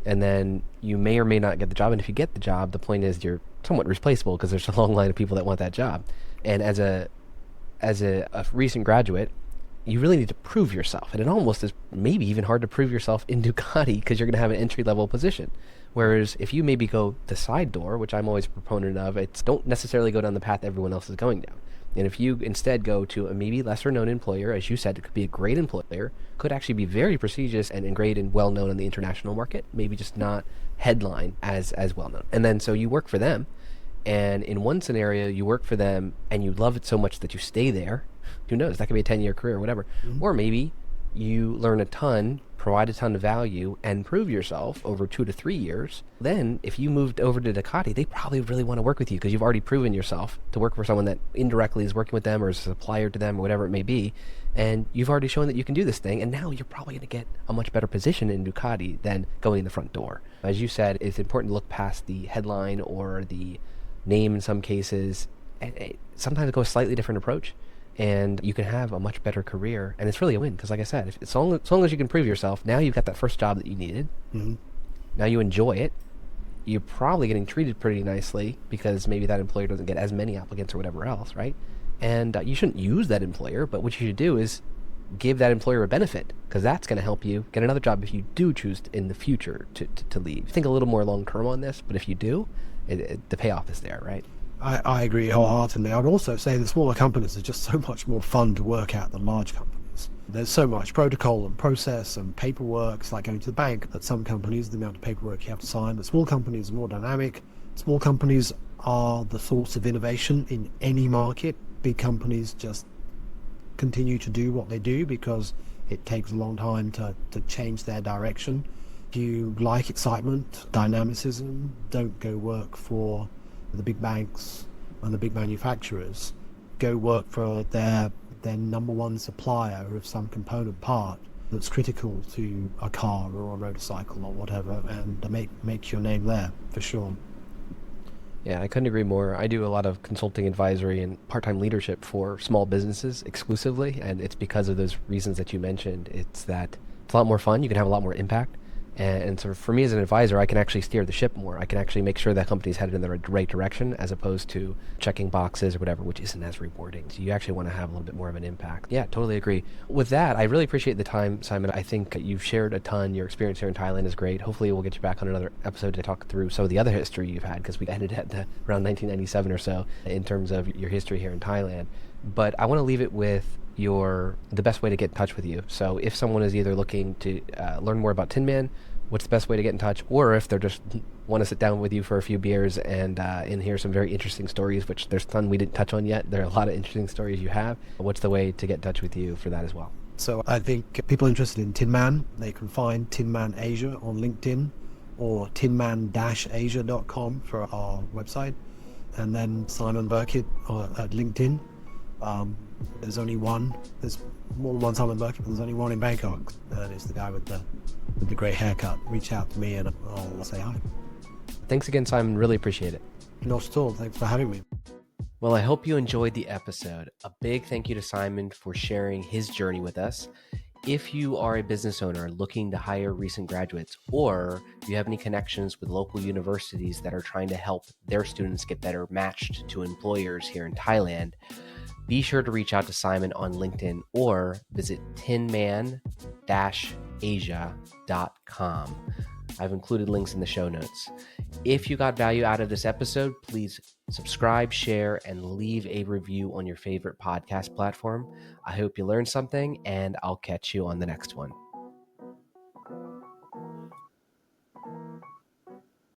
and then you may or may not get the job. And if you get the job, the point is you're somewhat replaceable because there's a long line of people that want that job. And as a recent graduate, you really need to prove yourself. And it almost is maybe even hard to prove yourself in Ducati because you're going to have an entry-level position. Whereas if you maybe go the side door, which I'm always a proponent of, it's don't necessarily go down the path everyone else is going down. And if you instead go to a maybe lesser-known employer, as you said, it could be a great employer, could actually be very prestigious and great and well-known in the international market, maybe just not headline as well-known. And then so you work for them, and in one scenario, you work for them and you love it so much that you stay there. Who knows? That could be a 10-year career or whatever. Mm-hmm. Or maybe you learn a ton, provide a ton of value, and prove yourself over 2 to 3 years. Then, if you moved over to Ducati, they probably really want to work with you because you've already proven yourself to work for someone that indirectly is working with them or is a supplier to them or whatever it may be. And you've already shown that you can do this thing, and now you're probably going to get a much better position in Ducati than going in the front door. As you said, it's important to look past the headline or the name in some cases. Sometimes it goes a slightly different approach, and you can have a much better career. And it's really a win because, like I said, as long as you can prove yourself, now you've got that first job that you needed. Mm-hmm. Now you enjoy it. You're probably getting treated pretty nicely because maybe that employer doesn't get as many applicants or whatever else, right? And you shouldn't use that employer, but what you should do is give that employer a benefit because that's going to help you get another job if you do choose in the future to leave. Think a little more long-term on this, but if you do, the payoff is there, right? I agree wholeheartedly. I'd also say the smaller companies are just so much more fun to work at than large companies. There's so much protocol and process and paperwork. It's like going to the bank. At some companies, the amount of paperwork you have to sign. But small companies are more dynamic. Small companies are the source of innovation in any market. Big companies just continue to do what they do because it takes a long time to change their direction. If you like excitement, dynamicism, don't go work for the big banks and the big manufacturers. Go work for their number one supplier of some component part that's critical to a car or a motorcycle or whatever, and make your name there for sure. Yeah, I couldn't agree more. I do a lot of consulting, advisory, and part-time leadership for small businesses exclusively, and it's because of those reasons that you mentioned. It's that it's a lot more fun. You can have a lot more impact. And so for me as an advisor, I can actually steer the ship more. I can actually make sure that company's headed in the right direction as opposed to checking boxes or whatever, which isn't as rewarding. So you actually want to have a little bit more of an impact. Yeah, totally agree. With that, I really appreciate the time, Simon. I think you've shared a ton. Your experience here in Thailand is great. Hopefully we'll get you back on another episode to talk through some of the other history you've had because we ended at around 1997 or so in terms of your history here in Thailand. But I want to leave it with the best way to get in touch with you. So if someone is either looking to learn more about Tinman, what's the best way to get in touch? Or if they're just want to sit down with you for a few beers and hear some very interesting stories, which there's a ton we didn't touch on yet. There are a lot of interesting stories you have. What's the way to get in touch with you for that as well? So I think people interested in Tinman, they can find Tinman Asia on LinkedIn or tinman-asia.com for our website. And then Simon Birkett at LinkedIn. There's only one. There's more than one Simon Birkett, but there's only one in Bangkok. And it's the guy with the great haircut. Reach out to me and I'll say hi. Thanks again, Simon. Really appreciate it. Not at all. Thanks for having me. Well, I hope you enjoyed the episode. A big thank you to Simon for sharing his journey with us. If you are a business owner looking to hire recent graduates, or you have any connections with local universities that are trying to help their students get better matched to employers here in Thailand, be sure to reach out to Simon on LinkedIn or visit tinman-asia.com. I've included links in the show notes. If you got value out of this episode, please subscribe, share, and leave a review on your favorite podcast platform. I hope you learned something, and I'll catch you on the next one.